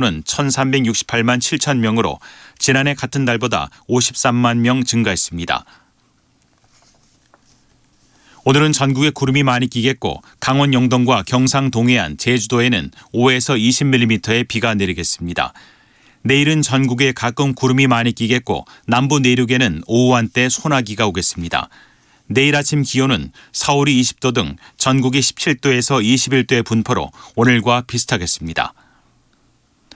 는 1,368만 7천 명으로 지난해 같은 달보다 53만 명 증가했습니다. 오늘은 전국에 구름이 많이 끼겠고 강원 영동과 경상 동해안, 제주도에는 5에서 20mm의 비가 내리겠습니다. 내일은 전국에 가끔 구름이 많이 끼겠고 남부 내륙에는 오후 한때 소나기가 오겠습니다. 내일 아침 기온은 서울이 20도 등 전국이 17도에서 21도의 분포로 오늘과 비슷하겠습니다.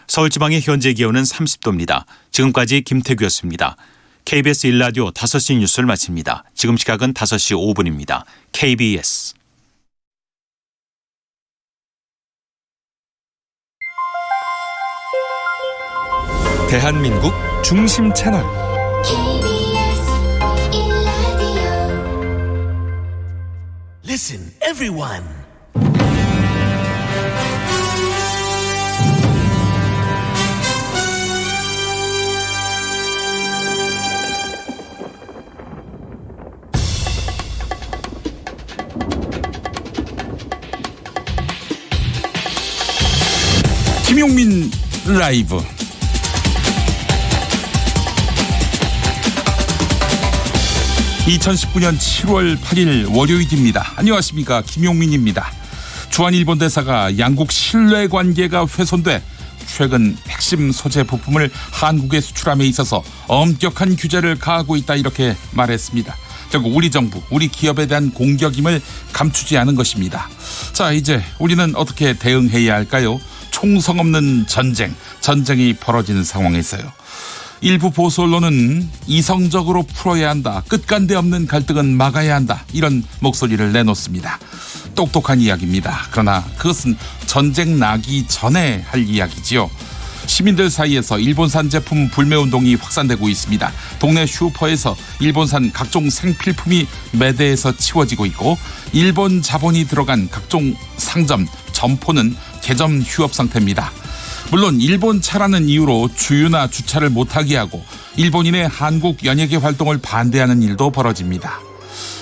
서울지방의 현재 기온은 30도입니다. 지금까지 김태규였습니다. KBS 1라디오 5시 뉴스를 마칩니다. 지금 시각은 5시 5분입니다. KBS 대한민국 중심 채널 KBS 1라디오 Listen, everyone. 김용민 라이브. (2019년 7월 8일) 월요일입니다. 안녕하십니까, 김용민입니다. 주한 일본 대사가 양국 신뢰 관계가 훼손돼 최근 핵심 소재 부품을 한국에 수출함에 있어서 엄격한 규제를 가하고 있다, 이렇게 말했습니다. 결국 우리 정부, 우리 기업에 대한 공격임을 감추지 않은 것입니다. 자, 이제 우리는 어떻게 대응해야 할까요? 총성 없는 전쟁이 벌어지는 상황에서요. 일부 보수 언론은 이성적으로 풀어야 한다, 끝간데 없는 갈등은 막아야 한다, 이런 목소리를 내놓습니다. 똑똑한 이야기입니다. 그러나 그것은 전쟁 나기 전에 할 이야기지요. 시민들 사이에서 일본산 제품 불매운동이 확산되고 있습니다. 동네 슈퍼에서 일본산 각종 생필품이 매대에서 치워지고 있고, 일본 자본이 들어간 각종 상점, 점포는 개점 휴업 상태입니다. 물론 일본 차라는 이유로 주유나 주차를 못하게 하고 일본인의 한국 연예계 활동을 반대하는 일도 벌어집니다.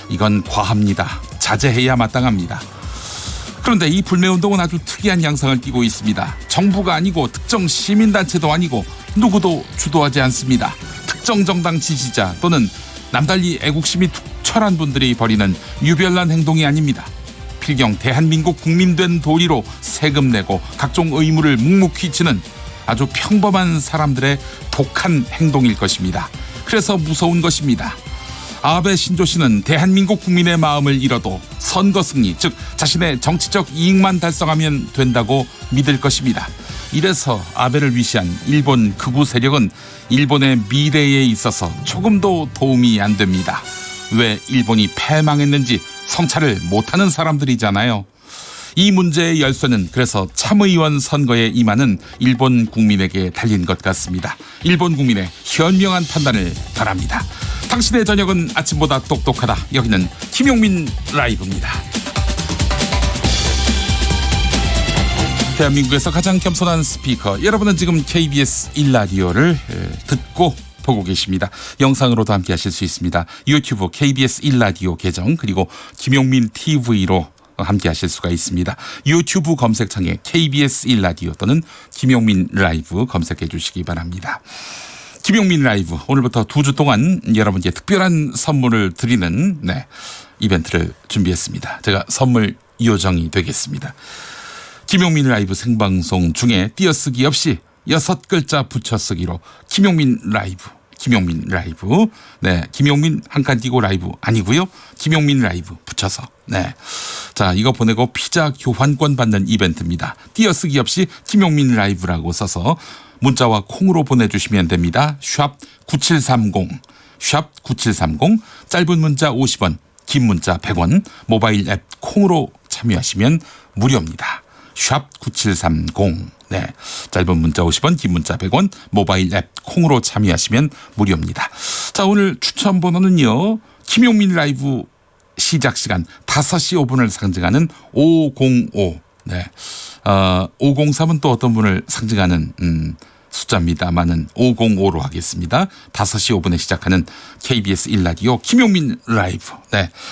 이건 과합니다. 자제해야 마땅합니다. 그런데 이 불매운동은 아주 특이한 양상을 띠고 있습니다. 정부가 아니고 특정 시민단체도 아니고 누구도 주도하지 않습니다. 특정 정당 지지자 또는 남달리 애국심이 투철한 분들이 벌이는 유별난 행동이 아닙니다. 필경 대한민국 국민된 도리로 세금 내고 각종 의무를 묵묵히 지는 아주 평범한 사람들의 독한 행동일 것입니다. 그래서 무서운 것입니다. 아베 신조씨는 대한민국 국민의 마음을 잃어도 선거 승리, 즉 자신의 정치적 이익만 달성하면 된다고 믿을 것입니다. 이래서 아베를 위시한 일본 극우 세력은 일본의 미래에 있어서 조금도 도움이 안 됩니다. 왜 일본이 패망했는지 성찰을 못하는 사람들이잖아요. 이 문제의 열쇠는 그래서 참의원 선거에 임하는 일본 국민에게 달린 것 같습니다. 일본 국민의 현명한 판단을 바랍니다. 당신의 저녁은 아침보다 똑똑하다. 여기는 김용민 라이브입니다. 대한민국에서 가장 겸손한 스피커, 여러분은 지금 KBS 1라디오를 듣고 보고 계십니다. 영상으로도 함께 하실 수 있습니다. 유튜브 KBS 1라디오 계정, 그리고 김용민 TV로 함께 하실 수가 있습니다. 유튜브 검색창에 KBS 1라디오 또는 김용민 라이브 검색해 주시기 바랍니다. 김용민 라이브, 오늘부터 2주 동안 여러분께 특별한 선물을 드리는 이벤트를 준비했습니다. 제가 선물 요정이 되겠습니다. 김용민 라이브 생방송 중에 띄어쓰기 없이 6글자 붙여쓰기로 김용민 라이브. 김용민 한 칸 띄고 라이브 아니고요. 김용민 라이브 붙여서. 자, 이거 보내고 피자 교환권 받는 이벤트입니다. 띄어쓰기 없이 김용민 라이브라고 써서 문자와 콩으로 보내주시면 됩니다. 샵 9730, 짧은 문자 50원, 긴 문자 100원, 모바일 앱 콩으로 참여하시면 무료입니다. 샵 9730. 짧은 문자 50원, 긴 문자 100원, 모바일 앱 콩으로 참여하시면 무료입니다. 자, 오늘 추천 번호는요. 김용민 라이브 시작 시간 5시 5분을 상징하는 505. 503은 또 어떤 분을 상징하는 숫자입니다만은 505로 하겠습니다. 5시 5분에 시작하는 KBS 1라디오 김용민 라이브.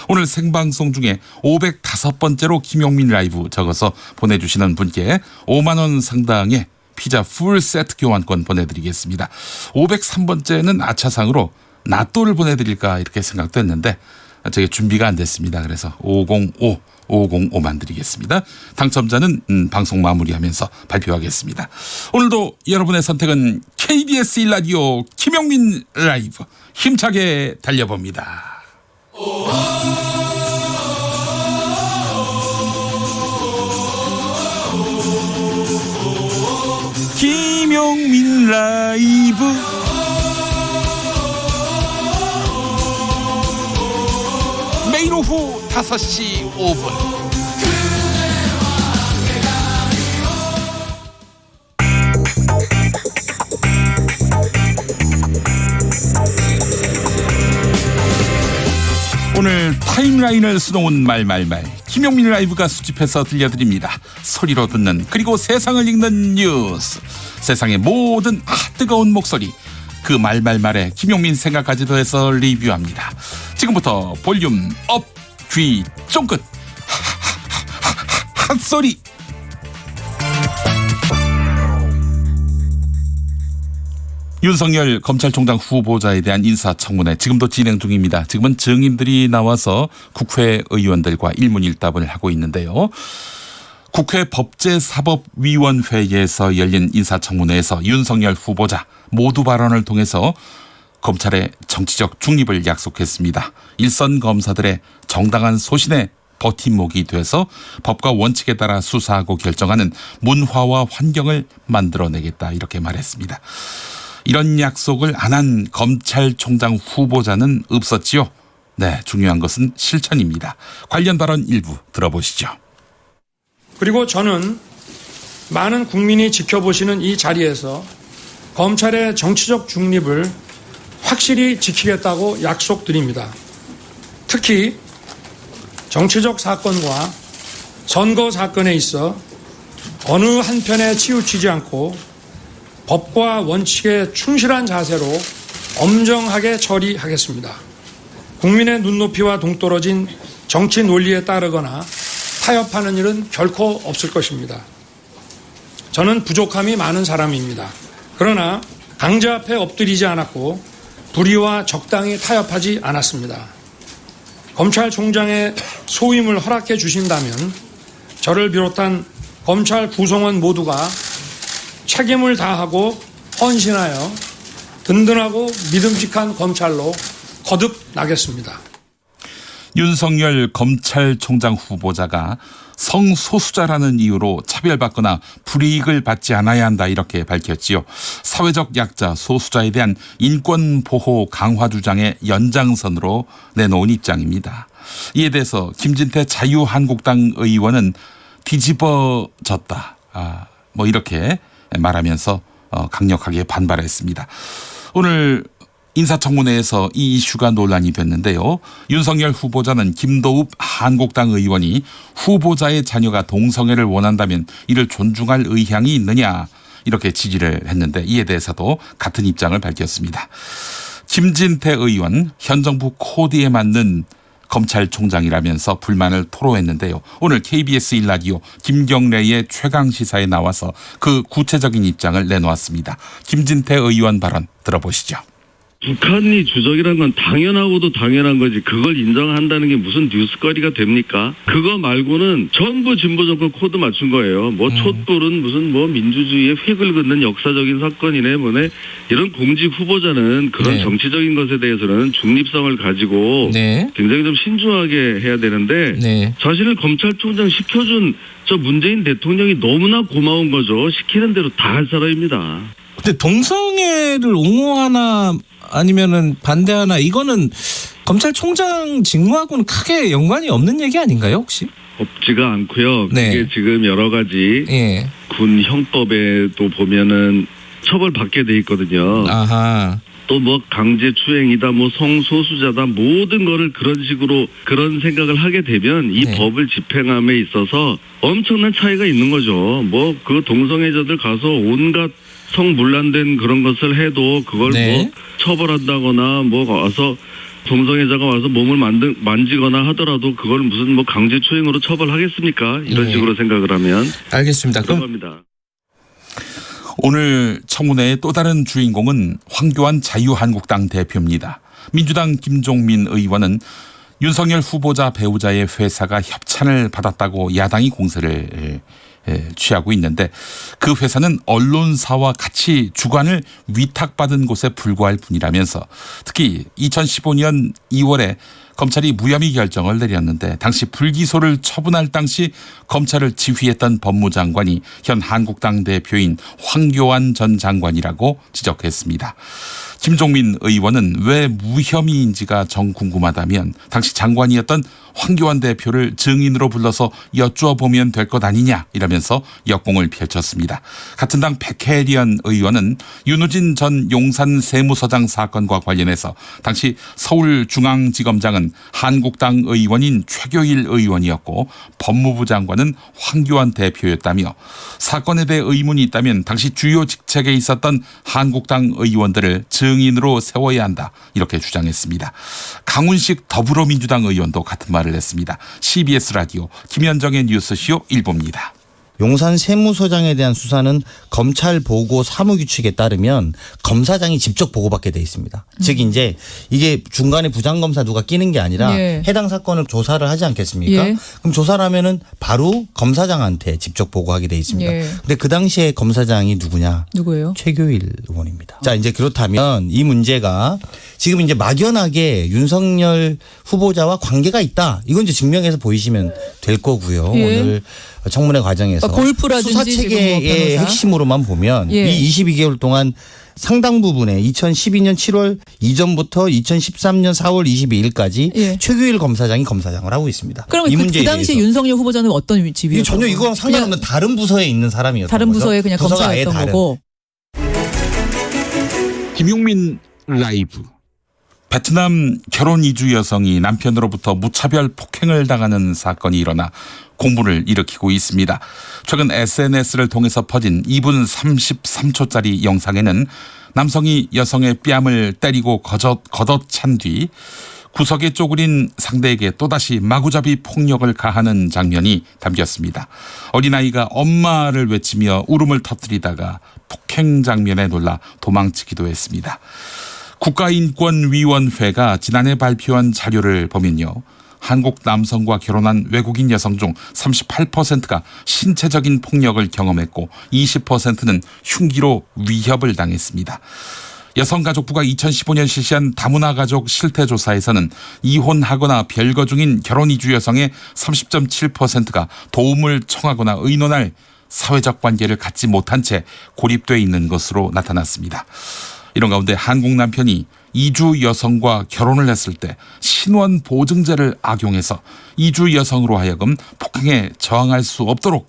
오늘 생방송 중에 505번째로 김용민 라이브 적어서 보내주시는 분께 5만 원 상당의 피자 풀 세트 교환권 보내드리겠습니다. 503번째는 아차상으로 낫또를 보내드릴까 이렇게 생각도 했는데 저게 준비가 안 됐습니다. 그래서 505만 드리겠습니다. 당첨자는 방송 마무리하면서 발표하겠습니다. 오늘도 여러분의 선택은 KBS 1라디오 김용민 라이브 힘차게 달려봅니다. 김용민 라이브 매일 오후 5시 5분 오늘 타임라인을 수놓은 말말말 김용민 라이브가 수집해서 들려드립니다. 소리로 듣는 그리고 세상을 읽는 뉴스 세상의 모든 뜨거운 목소리 그 말말말에 김용민 생각까지 더해서 리뷰합니다. 지금부터 볼륨 업 귀 쫑긋 핫소리 윤석열 검찰총장 후보자에 대한 인사청문회 지금도 진행 중입니다. 지금은 증인들이 나와서 국회의원들과 일문일답을 하고 있는데요. 국회 법제사법위원회에서 열린 인사청문회에서 윤석열 후보자 모두 발언을 통해서 검찰의 정치적 중립을 약속했습니다. 일선 검사들의 정당한 소신에 버팀목이 돼서 법과 원칙에 따라 수사하고 결정하는 문화와 환경을 만들어내겠다 이렇게 말했습니다. 이런 약속을 안 한 검찰총장 후보자는 없었지요. 네, 중요한 것은 실천입니다. 관련 발언 일부 들어보시죠. 그리고 저는 많은 국민이 지켜보시는 이 자리에서 검찰의 정치적 중립을 확실히 지키겠다고 약속드립니다. 특히 정치적 사건과 선거 사건에 있어 어느 한편에 치우치지 않고 법과 원칙에 충실한 자세로 엄정하게 처리하겠습니다. 국민의 눈높이와 동떨어진 정치 논리에 따르거나 타협하는 일은 결코 없을 것입니다. 저는 부족함이 많은 사람입니다. 그러나 강자 앞에 엎드리지 않았고 불의와 적당히 타협하지 않았습니다. 검찰총장의 소임을 허락해 주신다면 저를 비롯한 검찰 구성원 모두가 책임을 다하고 헌신하여 든든하고 믿음직한 검찰로 거듭나겠습니다. 윤석열 검찰총장 후보자가 성소수자라는 이유로 차별받거나 불이익을 받지 않아야 한다 이렇게 밝혔지요. 사회적 약자 소수자에 대한 인권보호 강화 주장의 연장선으로 내놓은 입장입니다. 이에 대해서 김진태 자유한국당 의원은 뒤집어졌다. 뭐 이렇게 말하면서 강력하게 반발했습니다. 오늘 인사청문회에서 이 이슈가 논란이 됐는데요. 윤석열 후보자는 김도읍 한국당 의원이 후보자의 자녀가 동성애를 원한다면 이를 존중할 의향이 있느냐 이렇게 지지를 했는데 이에 대해서도 같은 입장을 밝혔습니다. 김진태 의원 현 정부 코드에 맞는 검찰총장이라면서 불만을 토로했는데요. 오늘 KBS 1라디오 김경래의 최강시사에 나와서 그 구체적인 입장을 내놓았습니다. 김진태 의원 발언 들어보시죠. 북한이 주적이라는 건 당연하고도 당연한 거지 그걸 인정한다는 게 무슨 뉴스거리가 됩니까? 그거 말고는 전부 진보 정권 코드 맞춘 거예요. 뭐 촛불은 무슨 뭐 민주주의의 획을 긋는 역사적인 사건이네 뭐네 이런 공직 후보자는 그런 네. 정치적인 것에 대해서는 중립성을 가지고 네. 굉장히 좀 신중하게 해야 되는데 네. 자신을 검찰총장 시켜준 저 문재인 대통령이 너무나 고마운 거죠. 시키는 대로 다 할 사람입니다. 근데 동성애를 옹호하나 아니면은 반대하나 이거는 검찰총장 직무하고는 크게 연관이 없는 얘기 아닌가요 혹시? 없지가 않고요. 네. 그게 지금 여러 가지 예. 군 형법에도 보면은 처벌받게 돼 있거든요. 아하. 또 뭐 강제추행이다, 뭐 성소수자다, 모든 거를 그런 식으로 그런 생각을 하게 되면 이 네. 법을 집행함에 있어서 엄청난 차이가 있는 거죠. 뭐 그 동성애자들 가서 온갖 성문란된 그런 것을 해도 그걸 네. 뭐 처벌한다거나 뭐 와서 동성애자가 와서 몸을 만지거나 하더라도 그걸 무슨 뭐 강제추행으로 처벌하겠습니까? 이런 네. 식으로 생각을 하면 알겠습니다. 그런 그럼 겁니다. 오늘 청문회의 또 다른 주인공은 황교안 자유한국당 대표입니다. 민주당 김종민 의원은 윤석열 후보자 배우자의 회사가 협찬을 받았다고 야당이 공세를 취하고 있는데 그 회사는 언론사와 같이 주관을 위탁받은 곳에 불과할 뿐이라면서 특히 2015년 2월에 검찰이 무혐의 결정을 내렸는데 당시 불기소를 처분할 당시 검찰을 지휘했던 법무장관이 현 한국당 대표인 황교안 전 장관이라고 지적했습니다. 김종민 의원은 왜 무혐의인지가 정 궁금하다면 당시 장관이었던 황교안 대표를 증인으로 불러서 여쭈어보면 될 것 아니냐 이러면서 역공을 펼쳤습니다. 같은 당 백혜련 의원은 윤우진 전 용산 세무서장 사건과 관련해서 당시 서울중앙지검장은 한국당 의원인 최교일 의원이었고 법무부 장관은 황교안 대표였다며 사건에 대해 의문이 있다면 당시 주요 직책에 있었던 한국당 의원들을 증인으로 세워야 한다 이렇게 주장했습니다. 강훈식 더불어민주당 의원도 같은 말을 했습니다. CBS 라디오 김현정의 뉴스쇼 1부입니다. 용산 세무서장에 대한 수사는 검찰 보고 사무규칙에 따르면 검사장이 직접 보고받게 돼 있습니다. 즉 이제 이게 중간에 부장검사 누가 끼는 게 아니라 예. 해당 사건을 조사를 하지 않겠습니까? 예. 그럼 조사를 하면은 바로 검사장한테 직접 보고하게 돼 있습니다. 예. 근데 그 당시에 검사장이 누구냐? 누구예요? 최교일 의원입니다. 자, 이제 그렇다면 이 문제가 지금 이제 막연하게 윤석열 후보자와 관계가 있다. 이건 이제 증명해서 보이시면 될 거고요. 예. 오늘 청문회 과정에서 골프라든지 수사 지금 뭐 체계의 변호사. 핵심으로만 보면 예. 이 22개월 동안 상당 부분에 2012년 7월 이전부터 2013년 4월 22일까지 예. 최규일 검사장이 검사장을 하고 있습니다. 그러면 이 그 문제에 당시 대해서. 윤석열 후보자는 어떤 이게 지위였어요? 전혀 이거랑 상관없는 다른 부서에 있는 사람이었던 다른 거죠. 부서에 그냥 부서가 아예 검사였던 다른. 거고. 김용민 라이브. 베트남 결혼 이주 여성이 남편으로부터 무차별 폭행을 당하는 사건이 일어나 공분을 일으키고 있습니다. 최근 SNS를 통해서 퍼진 2분 33초짜리 영상에는 남성이 여성의 뺨을 때리고 걷어찬 뒤 구석에 쪼그린 상대에게 또다시 마구잡이 폭력을 가하는 장면이 담겼습니다. 어린아이가 엄마를 외치며 울음을 터뜨리다가 폭행 장면에 놀라 도망치기도 했습니다. 국가인권위원회가 지난해 발표한 자료를 보면요. 한국 남성과 결혼한 외국인 여성 중 38%가 신체적인 폭력을 경험했고 20%는 흉기로 위협을 당했습니다. 여성가족부가 2015년 실시한 다문화 가족 실태조사에서는 이혼하거나 별거 중인 결혼 이주 여성의 30.7%가 도움을 청하거나 의논할 사회적 관계를 갖지 못한 채 고립돼 있는 것으로 나타났습니다. 이런 가운데 한국 남편이 이주 여성과 결혼을 했을 때 신원 보증제를 악용해서 이주 여성으로 하여금 폭행에 저항할 수 없도록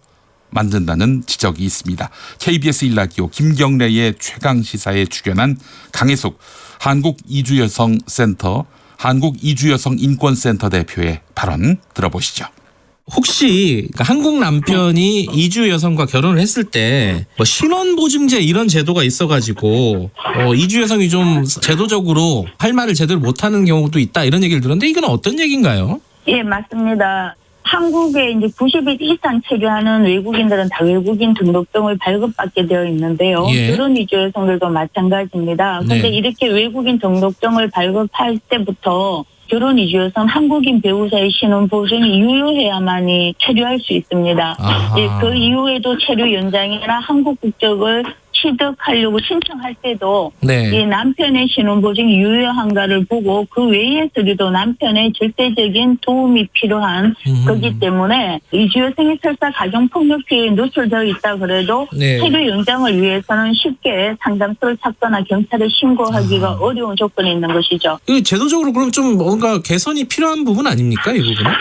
만든다는 지적이 있습니다. KBS 1라디오 김경래의 최강시사에 출연한 강혜숙 한국이주여성센터 한국이주여성인권센터 대표의 발언 들어보시죠. 혹시 한국 남편이 이주 여성과 결혼을 했을 때 뭐 신원보증제 이런 제도가 있어가지고 이주 여성이 좀 제도적으로 할 말을 제대로 못하는 경우도 있다 이런 얘기를 들었는데 이건 어떤 얘기인가요? 예, 맞습니다. 한국에 이제 90일 이상 체류하는 외국인들은 다 외국인 등록증을 발급받게 되어 있는데요. 예. 결혼 이주 여성들도 마찬가지입니다. 그런데 네. 이렇게 외국인 등록증을 발급할 때부터 결혼 이주 여성 한국인 배우자의 신원 보증이 유효해야만이 체류할 수 있습니다. 예, 그 이후에도 체류 연장이나 한국 국적을 취득하려고 신청할 때도 네. 이 남편의 신원보증이 유효한가를 보고 그 외의 서류도 남편의 절대적인 도움이 필요한 거기 때문에 이주 여성이 설사 가정폭력 피해에 노출되어 있다 그래도 네. 체류 연장을 위해서는 쉽게 상담소를 찾거나 경찰에 신고하기가 어려운 조건이 있는 것이죠. 이 제도적으로 그럼 좀 뭔가 개선이 필요한 부분 아닙니까 이 부분은?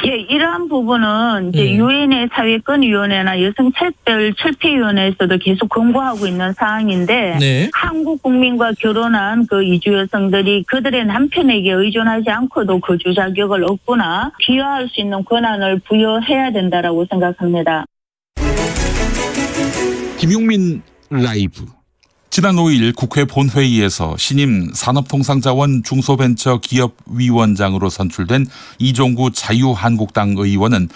예, 이러한 부분은 이제 유엔의 사회권위원회나 여성차별철폐위원회에서도 계속 권고하고 있는 사항인데 네. 한국 국민과 결혼한 그 이주 여성들이 그들의 남편에게 의존하지 않고도 거주 자격을 얻거나 귀화할 수 있는 권한을 부여해야 된다라고 생각합니다. 김용민 라이브. 지난 5일 국회 본회의에서 신임 산업통상자원 중소벤처기업위원장으로 선출된 이종구 자유한국당 의원은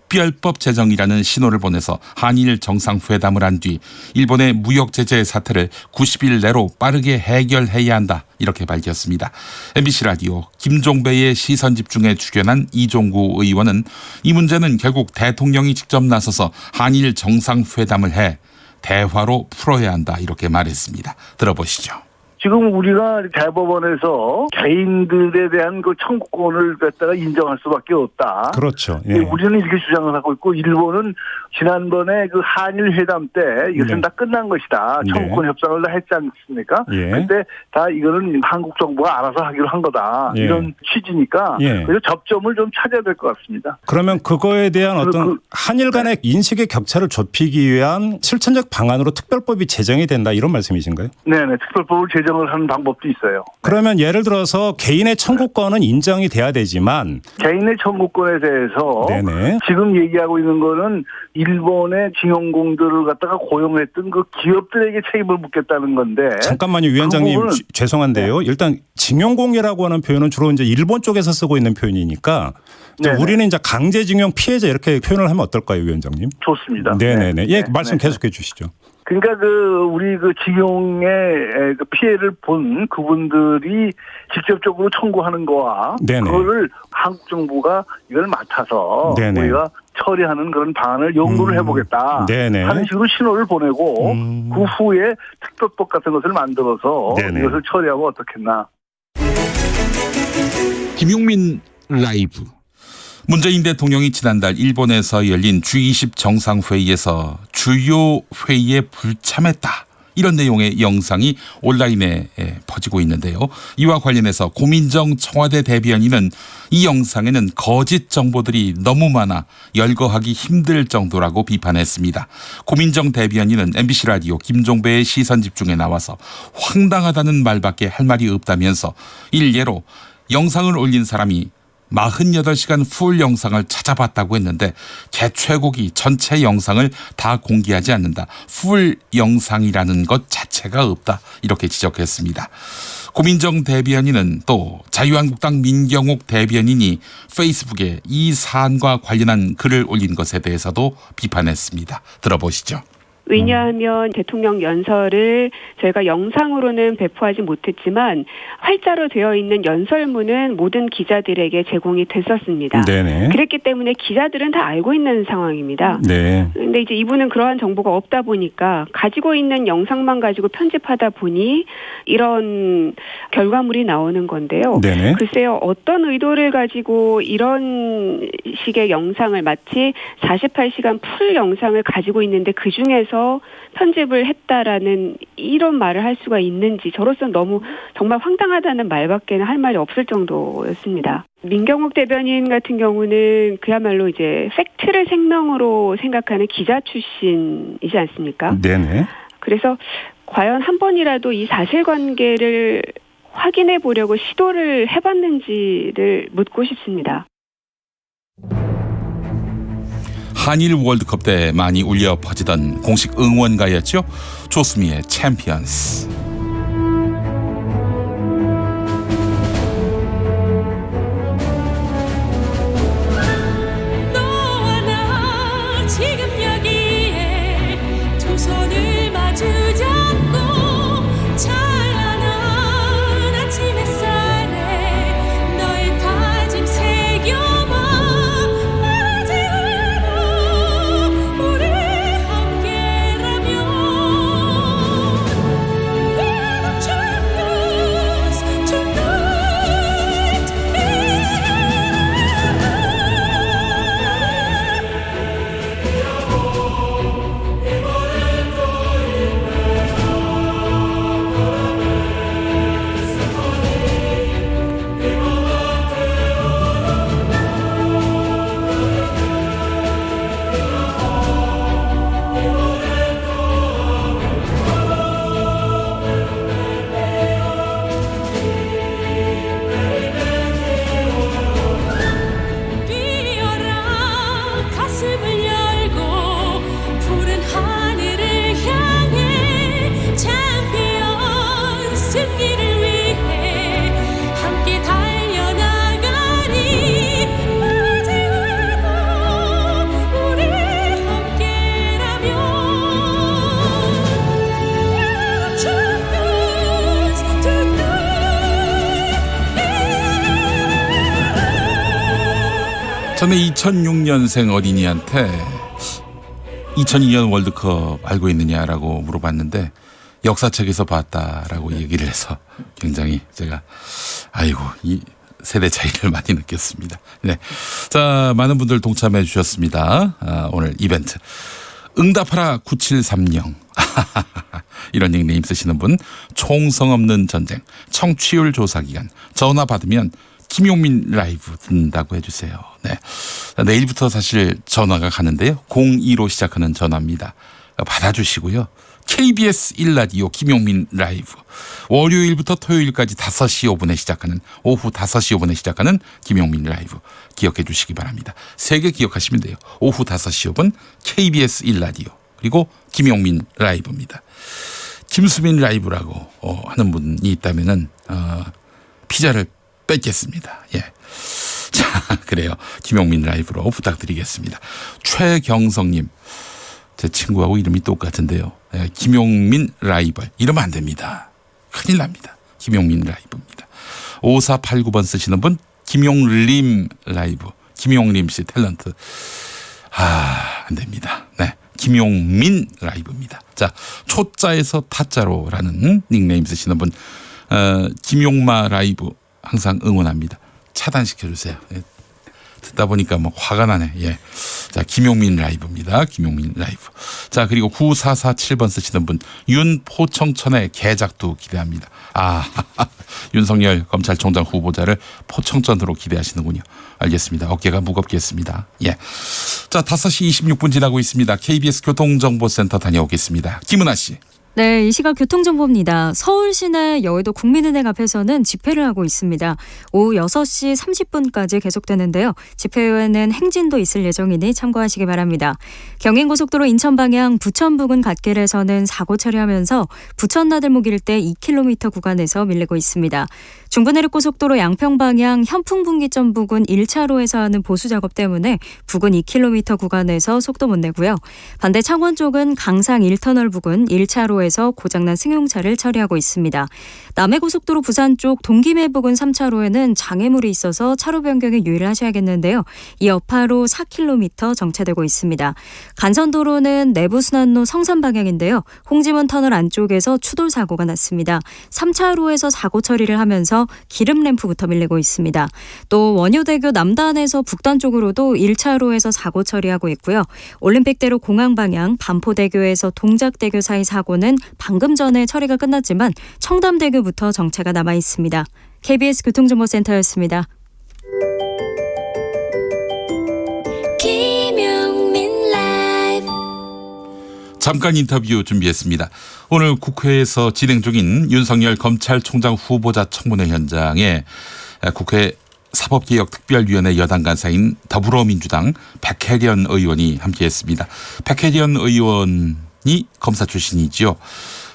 특별법 제정이라는 신호를 보내서 한일 정상회담을 한 뒤 일본의 무역 제재 사태를 90일 내로 빠르게 해결해야 한다 이렇게 밝혔습니다. MBC 라디오 김종배의 시선집중에 출연한 이종구 의원은 이 문제는 결국 대통령이 직접 나서서 한일 정상회담을 해 대화로 풀어야 한다 이렇게 말했습니다. 들어보시죠. 지금 우리가 대법원에서 개인들에 대한 그 청구권을 갖다가 인정할 수밖에 없다. 그렇죠. 예. 우리는 이렇게 주장을 하고 있고 일본은 지난번에 그 한일 회담 때 이것은 네. 다 끝난 것이다. 네. 청구권 협상을 다 했지 않습니까? 예. 근데 다 이거는 한국 정부가 알아서 하기로 한 거다. 예. 이런 취지니까 예. 그래서 접점을 좀 찾아야 될 것 같습니다. 그러면 그거에 대한 어떤 한일 간의 인식의 격차를 좁히기 위한 실천적 방안으로 특별법이 제정이 된다 이런 말씀이신가요? 네네. 특별법을 제정을 하는 방법도 있어요. 그러면 예를 들어서 개인의 청구권은 인정이 돼야 되지만 개인의 청구권에 대해서 네네. 지금 얘기하고 있는 거는 일본의 징용공들을 갖다가 고용했던 그 기업들에게 책임을 묻겠다는 건데. 잠깐만요, 위원장님. 그 부분은 죄송한데요. 일단 징용공이라고 하는 표현은 주로 이제 일본 쪽에서 쓰고 있는 표현이니까 이제 우리는 이제 강제징용 피해자 이렇게 표현을 하면 어떨까요, 위원장님? 좋습니다. 네네네. 예, 네. 말씀 네. 계속해 주시죠. 그러니까 우리 징용의 그 피해를 본 그분들이 직접적으로 청구하는 거와 네네. 그거를 한국 정부가 이걸 맡아서 네네. 우리가 처리하는 그런 방안을 연구를 해보겠다 네네. 하는 식으로 신호를 보내고 그 후에 특별법 같은 것을 만들어서 네네. 이것을 처리하면 어떻겠나. 김용민 라이브. 문재인 대통령이 지난달 일본에서 열린 G20 정상회의에서 주요 회의에 불참했다. 이런 내용의 영상이 온라인에 퍼지고 있는데요. 이와 관련해서 고민정 청와대 대변인은 이 영상에는 거짓 정보들이 너무 많아 열거하기 힘들 정도라고 비판했습니다. 고민정 대변인은 MBC 라디오 김종배의 시선집중에 나와서 황당하다는 말밖에 할 말이 없다면서 일례로 영상을 올린 사람이 48시간 풀 영상을 찾아봤다고 했는데 제 최고기 전체 영상을 다 공개하지 않는다. 풀 영상이라는 것 자체가 없다. 이렇게 지적했습니다. 고민정 대변인은 또 자유한국당 민경욱 대변인이 페이스북에 이 사안과 관련한 글을 올린 것에 대해서도 비판했습니다. 들어보시죠. 왜냐하면 대통령 연설을 저희가 영상으로는 배포하지 못했지만 활자로 되어 있는 연설문은 모든 기자들에게 제공이 됐었습니다. 네네. 그랬기 때문에 기자들은 다 알고 있는 상황입니다. 네. 근데 이제 이분은 그러한 정보가 없다 보니까 가지고 있는 영상만 가지고 편집하다 보니 이런 결과물이 나오는 건데요. 네네. 글쎄요, 어떤 의도를 가지고 이런 식의 영상을 마치 48시간 풀 영상을 가지고 있는데 그중에서 편집을 했다라는 이런 말을 할 수가 있는지 저로서는 너무 정말 황당하다는 말밖에는 할 말이 없을 정도였습니다. 민경욱 대변인 같은 경우는 그야말로 이제 팩트를 생명으로 생각하는 기자 출신이지 않습니까? 네네. 그래서 과연 한 번이라도 이 사실관계를 확인해 보려고 시도를 해봤는지를 묻고 싶습니다. 한일 월드컵 때 많이 울려 퍼지던 공식 응원가였죠. 조수미의 챔피언스. 너와 나 지금 여기에 두 손을 마주 잡고 찬란한 아침 햇살에 너의 다짐 새겨봐 아직 우리 함께라면 저는 2006년생 어린이한테 2002년 월드컵 알고 있느냐라고 물어봤는데 역사책에서 봤다라고 얘기를 해서 굉장히 제가 아이고 이 세대 차이를 많이 느꼈습니다. 네, 자 많은 분들 동참해 주셨습니다. 오늘 이벤트 응답하라 9730 이런 닉네임 쓰시는 분 총성 없는 전쟁 청취율 조사 기간 전화 받으면 김용민 라이브 듣는다고 해주세요. 네, 내일부터 사실 전화가 가는데요. 02로 시작하는 전화입니다. 받아주시고요. KBS 1라디오 김용민 라이브 월요일부터 토요일까지 5시 5분에 시작하는 오후 5시 5분에 시작하는 김용민 라이브 기억해 주시기 바랍니다. 3개 기억하시면 돼요. 오후 5시 5분 KBS 1라디오 그리고 김용민 라이브입니다. 김수민 라이브라고 하는 분이 있다면은 피자를 뺏겠습니다. 예. 자, 그래요. 김용민 라이브로 부탁드리겠습니다. 최경성님, 제 친구하고 이름이 똑같은데요. 예, 김용민 라이벌 이러면 안 됩니다. 큰일 납니다. 김용민 라이브입니다. 5489번 쓰시는 분 김용림 라이브. 김용림 씨 탤런트. 안 됩니다. 네. 김용민 라이브입니다. 자, 초자에서 타자로라는 닉네임 쓰시는 분 김용마 라이브 항상 응원합니다. 차단시켜주세요. 예. 듣다 보니까 뭐 화가 나네. 예. 자, 김용민 라이브입니다. 김용민 라이브. 자, 그리고 9447번 쓰시는 분 윤포청천의 개작도 기대합니다. 윤석열 검찰총장 후보자를 포청천으로 기대하시는군요. 알겠습니다. 어깨가 무겁겠습니다. 예. 자, 5시 26분 지나고 있습니다. KBS 교통정보센터 다녀오겠습니다. 김은아 씨. 네, 이 시각 교통정보입니다. 서울 시내 여의도 국민은행 앞에서는 집회를 하고 있습니다. 오후 6시 30분까지 계속되는데요. 집회에는 행진도 있을 예정이니 참고하시기 바랍니다. 경인고속도로 인천 방향 부천 부근 갓길에서는 사고 처리하면서 부천 나들목 일대 2km 구간에서 밀리고 있습니다. 중부내륙고속도로 양평 방향 현풍분기점 부근 1차로에서 하는 보수작업 때문에 부근 2km 구간에서 속도 못 내고요. 반대 창원 쪽은 강상 1터널 부근 1차로에서 고장난 승용차를 처리하고 있습니다. 남해고속도로 부산 쪽 동김해 부근 3차로에는 장애물이 있어서 차로 변경에 유의를 하셔야겠는데요. 이 여파로 4km 정체되고 있습니다. 간선도로는 내부순환로 성산 방향인데요. 홍지문 터널 안쪽에서 추돌 사고가 났습니다. 3차로에서 사고 처리를 하면서 기름 램프부터 밀리고 있습니다. 또 원효대교 남단에서 북단 쪽으로도 1차로에서 사고 처리하고 있고요. 올림픽대로 공항 방향 반포대교에서 동작대교 사이 사고는 방금 전에 처리가 끝났지만 청담대교부터 정체가 남아 있습니다. KBS 교통정보센터였습니다. 김용민 라이브. 잠깐 인터뷰 준비했습니다. 오늘 국회에서 진행 중인 윤석열 검찰총장 후보자 청문회 현장에 국회 사법개혁특별위원회 여당 간사인 더불어민주당 백혜련 의원이 함께했습니다. 백혜련 의원이 검사 출신이지요.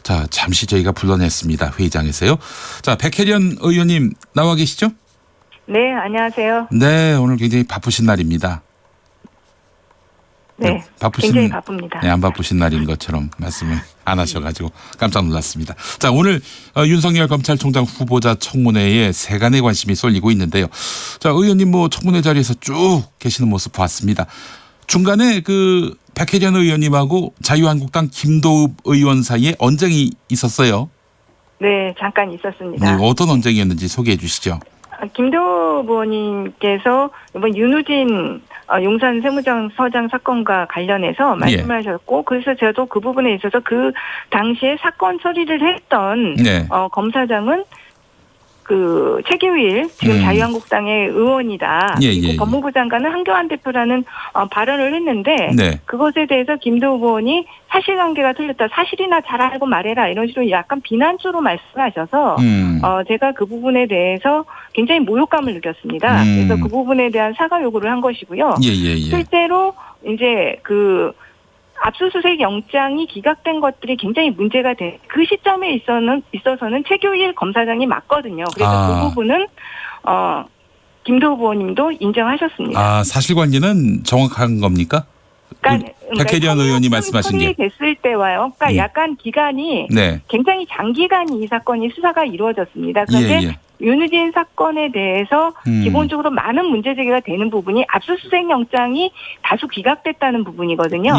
자, 잠시 저희가 불러냈습니다. 회의장에서요. 자, 백혜련 의원님 나와 계시죠? 네, 안녕하세요. 네, 오늘 굉장히 바쁘신 날입니다. 네, 굉장히 바쁩니다. 네, 안 바쁘신 날인 것처럼 말씀을 안 하셔가지고 깜짝 놀랐습니다. 자, 오늘 윤석열 검찰총장 후보자 청문회에 세간의 관심이 쏠리고 있는데요. 자, 의원님 뭐 청문회 자리에서 쭉 계시는 모습 봤습니다. 중간에 그 백혜련 의원님하고 자유한국당 김도읍 의원 사이에 언쟁이 있었어요. 네, 잠깐 있었습니다. 네, 어떤 언쟁이었는지 소개해 주시죠. 김도읍 의원님께서 이번 윤우진 용산 세무서장 사건과 관련해서 말씀하셨고, 그래서 저도 그 부분에 있어서 그 당시에 사건 처리를 했던 검사장은 그 최규일 지금 자유한국당의 의원이다. 그리고 법무부 장관은 한교안 대표라는 발언을 했는데 그것에 대해서 김도읍 의원이 사실관계가 틀렸다. 사실이나 잘 알고 말해라. 이런 식으로 약간 비난조로 말씀하셔서 제가 그 부분에 대해서 굉장히 모욕감을 느꼈습니다. 그래서 그 부분에 대한 사과 요구를 한 것이고요. 실제로 이제 그 압수수색 영장이 기각된 것들이 굉장히 문제가 돼. 그 시점에 있어서는 최규일 검사장이 맞거든요. 그래서 그 부분은 김도읍 의원님도 인정하셨습니다. 사실관계는 정확한 겁니까? 그러니까 백혜련 의원이 말씀하신 게 됐을 때와요. 그러니까 약간 기간이 굉장히 장기간이 이 사건이 수사가 이루어졌습니다. 그런데 윤우진 사건에 대해서 기본적으로 많은 문제 제기가 되는 부분이 압수수색 영장이 다수 기각됐다는 부분이거든요.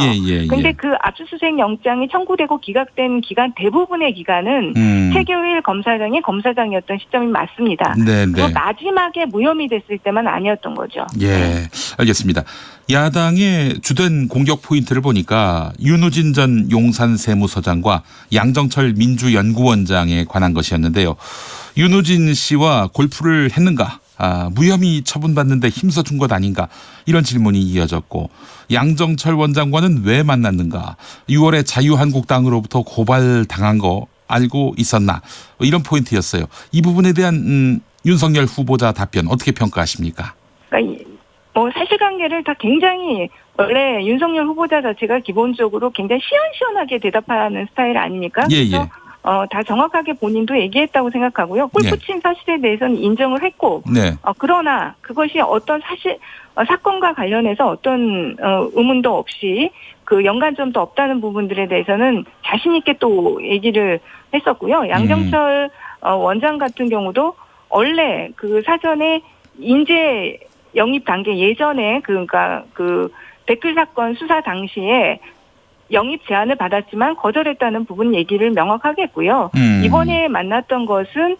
그런데 그 압수수색 영장이 청구되고 기각된 기간 대부분의 기간은 최교일 검사장이 검사장이었던 시점이 맞습니다. 그 마지막에 무혐의 됐을 때만 아니었던 거죠. 예, 알겠습니다. 야당의 주된 공격 포인트를 보니까 윤우진 전 용산세무서장과 양정철 민주연구원장에 관한 것이었는데요. 윤우진 씨와 골프를 했는가? 무혐의 처분받는데 힘써준 것 아닌가? 이런 질문이 이어졌고 양정철 원장과는 왜 만났는가? 6월에 자유한국당으로부터 고발당한 거 알고 있었나? 이런 포인트였어요. 이 부분에 대한 윤석열 후보자 답변 어떻게 평가하십니까? 그러니까 사실관계를 다 굉장히 원래 윤석열 후보자 자체가 기본적으로 굉장히 시원시원하게 대답하는 스타일 아닙니까? 그래서 다 정확하게 본인도 얘기했다고 생각하고요. 골프 친 사실에 대해서는 인정을 했고 그러나 그것이 어떤 사건과 관련해서 어떤 의문도 없이 그 연관점도 없다는 부분들에 대해서는 자신 있게 또 얘기를 했었고요. 양정철 원장 같은 경우도 원래 그 사전에 인재 영입 단계 예전에 그러니까 그 댓글 사건 수사 당시에 영입 제안을 받았지만 거절했다는 부분 얘기를 명확하게 했고요. 이번에 만났던 것은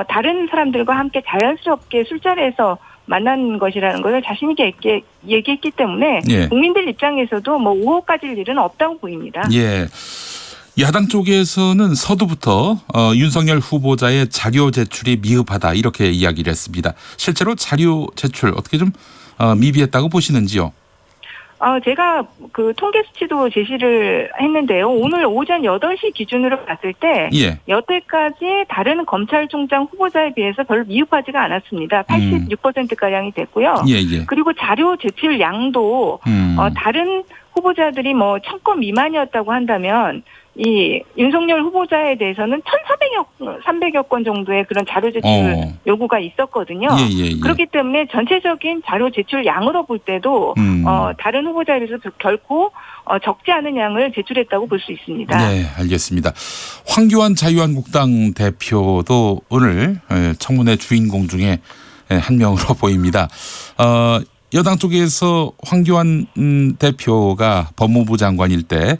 다른 사람들과 함께 자연스럽게 술자리에서 만난 것이라는 것을 자신 있게 얘기했기 때문에 국민들 입장에서도 뭐 의혹 가질 일은 없다고 보입니다. 예. 야당 쪽에서는 서두부터 윤석열 후보자의 자료 제출이 미흡하다 이렇게 이야기를 했습니다. 실제로 자료 제출 어떻게 좀 미비했다고 보시는지요? 제가 그 통계 수치도 제시를 했는데요. 오늘 오전 8시 기준으로 봤을 때 여태까지 다른 검찰총장 후보자에 비해서 별로 미흡하지가 않았습니다. 86%가량이 됐고요. 그리고 자료 제출 양도 다른 후보자들이 뭐 1000건 미만이었다고 한다면 이 윤석열 후보자에 대해서는 1,400여 건 정도의 그런 자료 제출 요구가 있었거든요. 그렇기 때문에 전체적인 자료 제출 양으로 볼 때도 다른 후보자에 비해서 결코 적지 않은 양을 제출했다고 볼 수 있습니다. 네, 알겠습니다. 황교안 자유한국당 대표도 오늘 청문회 주인공 중에 한 명으로 보입니다. 여당 쪽에서 황교안 대표가 법무부 장관일 때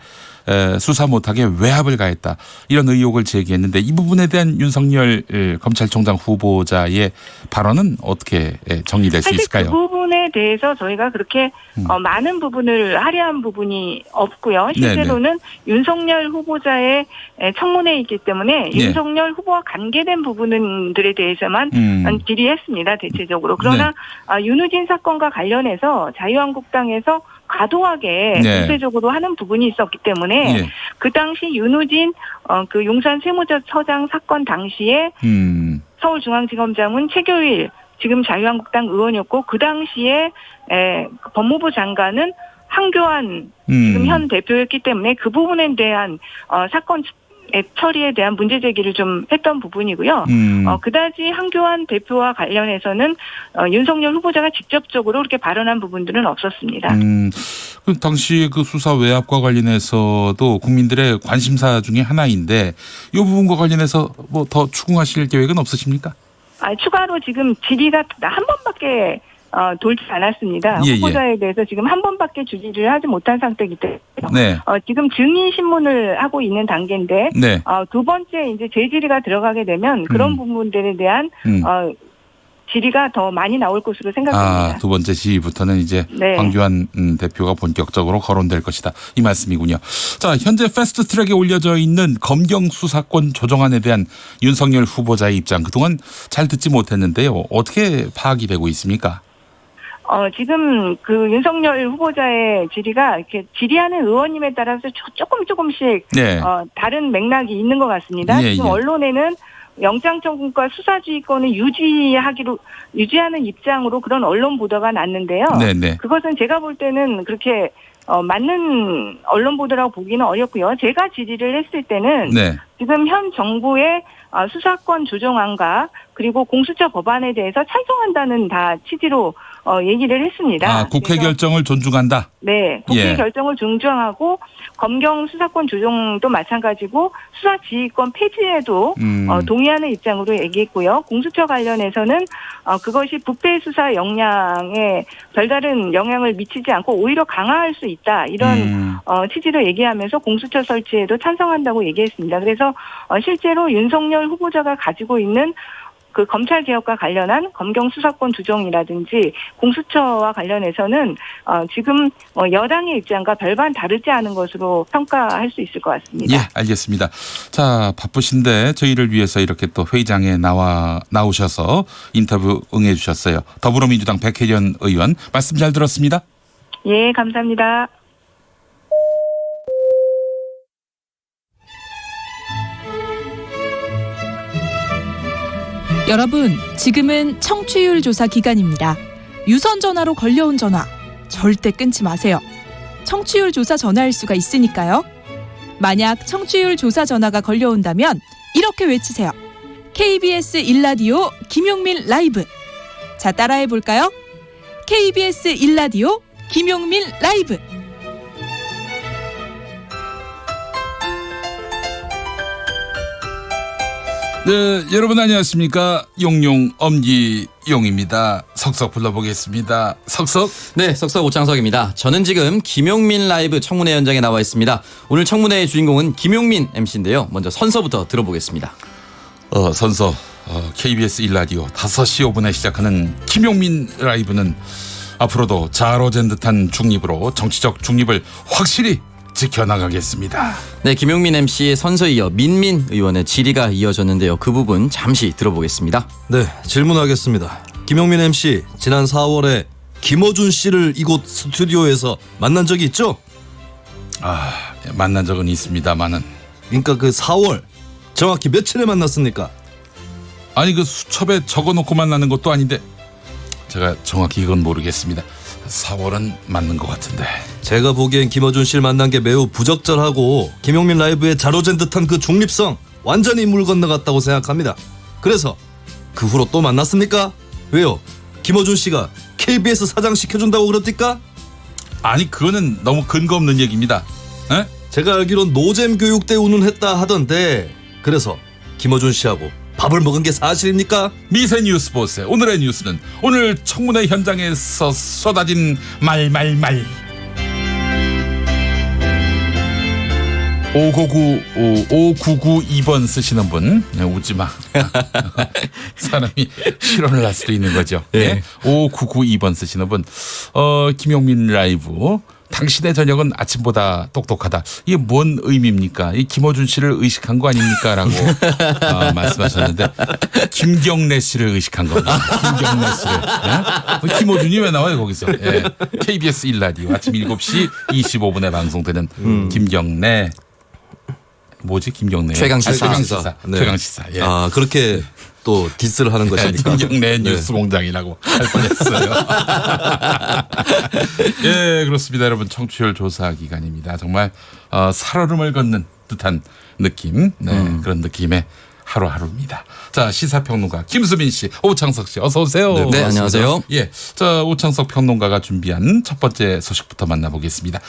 수사 못하게 외압을 가했다. 이런 의혹을 제기했는데 이 부분에 대한 윤석열 검찰총장 후보자의 발언은 어떻게 정리될 수 있을까요? 사실 그 부분에 대해서 저희가 그렇게 많은 부분을 할애한 부분이 없고요. 실제로는 윤석열 후보자의 청문회이기 때문에 윤석열 후보와 관계된 부분들에 대해서만 질의했습니다. 대체적으로. 그러나 윤우진 사건과 관련해서 자유한국당에서 과도하게 구체적으로 하는 부분이 있었기 때문에 그 당시 윤우진 그 용산 세무서장 사건 당시에 서울중앙지검장은 최교일 지금 자유한국당 의원이었고 그 당시에 법무부 장관은 황교안 지금 현 대표였기 때문에 그 부분에 대한 사건 처리에 대한 문제 제기를 좀 했던 부분이고요. 그다지 황교안 대표와 관련해서는 윤석열 후보자가 직접적으로 그렇게 발언한 부분들은 없었습니다. 그 당시 그 수사 외압과 관련해서도 국민들의 관심사 중에 하나인데 이 부분과 관련해서 뭐 더 추궁하실 계획은 없으십니까? 추가로 지금 질의가 한 번밖에 돌지 않았습니다. 후보자에 대해서 지금 한 번밖에 질의를 하지 못한 상태이기 때문에 지금 증인 신문을 하고 있는 단계인데 두 번째 이제 재질의가 들어가게 되면 그런 부분들에 대한 질의가 더 많이 나올 것으로 생각됩니다. 두 번째 질의부터는 이제 황교안 대표가 본격적으로 거론될 것이다. 이 말씀이군요. 자, 현재 패스트트랙에 올려져 있는 검경 수사권 조정안에 대한 윤석열 후보자의 입장 그동안 잘 듣지 못했는데요. 어떻게 파악이 되고 있습니까? 지금 그 윤석열 후보자의 질의가 이렇게 질의하는 의원님에 따라서 조금씩 다른 맥락이 있는 것 같습니다. 지금 언론에는 영장청구과 수사지휘권을 유지하는 입장으로 그런 언론 보도가 났는데요. 그것은 제가 볼 때는 그렇게 맞는 언론 보도라고 보기는 어렵고요. 제가 질의를 했을 때는 지금 현 정부의 수사권 조정안과 그리고 공수처 법안에 대해서 찬성한다는 다 취지로 얘기를 했습니다. 아, 국회 결정을 존중한다. 네, 국회 예. 결정을 존중하고 검경 수사권 조정도 마찬가지고 수사 지휘권 폐지에도 동의하는 입장으로 얘기했고요. 공수처 관련해서는 그것이 부패 수사 역량에 별다른 영향을 미치지 않고 오히려 강화할 수 있다 이런 취지로 얘기하면서 공수처 설치에도 찬성한다고 얘기했습니다. 그래서 실제로 윤석열 후보자가 가지고 있는 그 검찰 개혁과 관련한 검경 수사권 조정이라든지 공수처와 관련해서는 지금 여당의 입장과 별반 다르지 않은 것으로 평가할 수 있을 것 같습니다. 예, 알겠습니다. 자, 바쁘신데 저희를 위해서 이렇게 또 회의장에 나오셔서 인터뷰 응해 주셨어요. 더불어민주당 백혜련 의원 말씀 잘 들었습니다. 예, 감사합니다. 여러분, 지금은 청취율 조사 기간입니다. 유선 전화로 걸려온 전화 절대 끊지 마세요. 청취율 조사 전화일 수가 있으니까요. 만약 청취율 조사 전화가 걸려온다면 이렇게 외치세요. KBS 1라디오 김용민 라이브. 자, 따라해 볼까요? KBS 1라디오 김용민 라이브. 네, 여러분 안녕하십니까? 용용 엄지용입니다. 석석 불러보겠습니다. 석석. 네, 석석 오창석입니다. 저는 지금 김용민 라이브 청문회 현장에 나와 있습니다. 오늘 청문회의 주인공은 김용민 MC인데요. 먼저 선서부터 들어보겠습니다. 선서. KBS 1라디오 5시 5분에 시작하는 김용민 라이브는 앞으로도 자로젠 듯한 중립으로 정치적 중립을 확실히 지켜나가겠습니다. 네, 김용민 MC의 선서에 이어 민민 의원의 질의가 이어졌는데요. 그 부분 잠시 들어보겠습니다. 네, 질문하겠습니다. 김용민 MC, 지난 4월에 김어준 씨를 이곳 스튜디오에서 만난 적이 있죠? 만난 적은 있습니다만은. 그러니까 그 4월 정확히 며칠에 만났습니까? 아니, 그 수첩에 적어놓고 만나는 것도 아닌데 제가 정확히 이건 모르겠습니다. 4월은 맞는 것 같은데. 제가 보기엔 김어준 씨를 만난 게 매우 부적절하고 김용민 라이브의 자로젠 듯한 그 중립성 완전히 물 건너갔다고 생각합니다. 그래서 그 후로 또 만났습니까? 왜요? 김어준 씨가 KBS 사장 시켜준다고 그럽니까? 아니, 그거는 너무 근거 없는 얘기입니다. 에? 제가 알기론 노잼 교육 때 운운했다 하던데, 그래서 김어준 씨하고 밥을 먹은 게 사실입니까? 미세 뉴스 보세요. 오늘의 뉴스는 오늘 청문회 현장에서 쏟아진 말. 5992번 쓰시는 분, 웃지마. 사람이 실언을 할 수도 있는 거죠. 네. 5992번 쓰시는 분, 김용민 라이브. 당신의 저녁은 아침보다 똑똑하다. 이게 뭔 의미입니까? 이 김어준 씨를 의식한 거 아닙니까? 라고 말씀하셨는데, 김경래 씨를 의식한 겁니다. 김경래 씨를. 네? 김어준이 왜 나와요 거기서? 네. KBS 1라디오 아침 7시 25분에 방송되는 김경래. 뭐지? 김경래. 최강시사. 네. 최강시사. 예. 그렇게 또 디스를 하는 것입니까? 김경래 뉴스 공장이라고 할 뻔했어요. 예, 그렇습니다. 여러분, 청취율 조사 기간입니다. 정말 살얼음을 걷는 듯한 느낌, 그런 느낌의 하루하루입니다. 자, 시사평론가 김수민 씨, 오창석 씨, 어서 오세요. 네, 안녕하세요. 예, 자, 오창석 평론가가 준비한 첫 번째 소식부터 만나보겠습니다.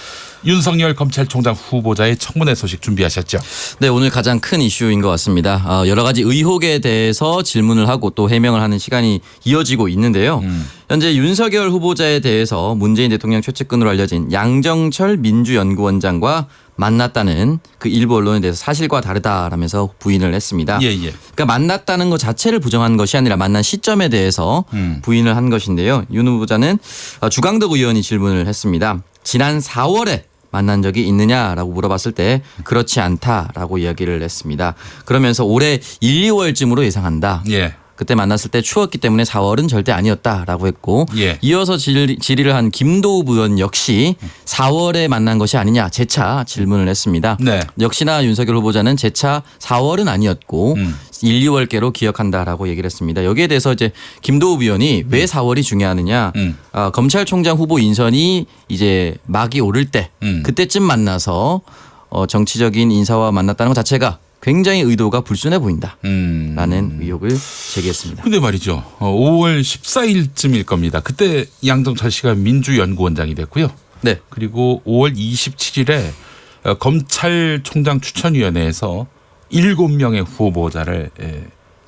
윤석열 검찰총장 후보자의 청문회 소식 준비하셨죠? 네, 오늘 가장 큰 이슈인 것 같습니다. 여러 가지 의혹에 대해서 질문을 하고 또 해명을 하는 시간이 이어지고 있는데요. 현재 윤석열 후보자에 대해서 문재인 대통령 최측근으로 알려진 양정철 민주연구원장과 만났다는 그 일부 언론에 대해서 사실과 다르다라면서 부인을 했습니다. 예. 그러니까 만났다는 것 자체를 부정한 것이 아니라 만난 시점에 대해서 부인을 한 것인데요. 윤 후보자는 주강덕 의원이 질문을 했습니다. 지난 4월에 만난 적이 있느냐라고 물어봤을 때 그렇지 않다라고 이야기를 했습니다. 그러면서 올해 1, 2월쯤으로 예상한다. 예. 그때 만났을 때 추웠기 때문에 4월은 절대 아니었다라고 했고, 예. 이어서 질의를 한 김도읍 의원 역시 4월에 만난 것이 아니냐 재차 질문을 했습니다. 네. 역시나 윤석열 후보자는 재차 4월은 아니었고 1, 2월께로 기억한다라고 얘기를 했습니다. 여기에 대해서 이제 김도읍 의원이 왜 4월이 중요하느냐, 검찰총장 후보 인선이 이제 막이 오를 때 그때쯤 만나서 정치적인 인사와 만났다는 것 자체가 굉장히 의도가 불순해 보인다라는 의혹을 제기했습니다. 근데 말이죠. 5월 14일쯤일 겁니다. 그때 양정철 씨가 민주연구원장이 됐고요. 네. 그리고 5월 27일에 검찰총장 추천위원회에서 7명의 후보자를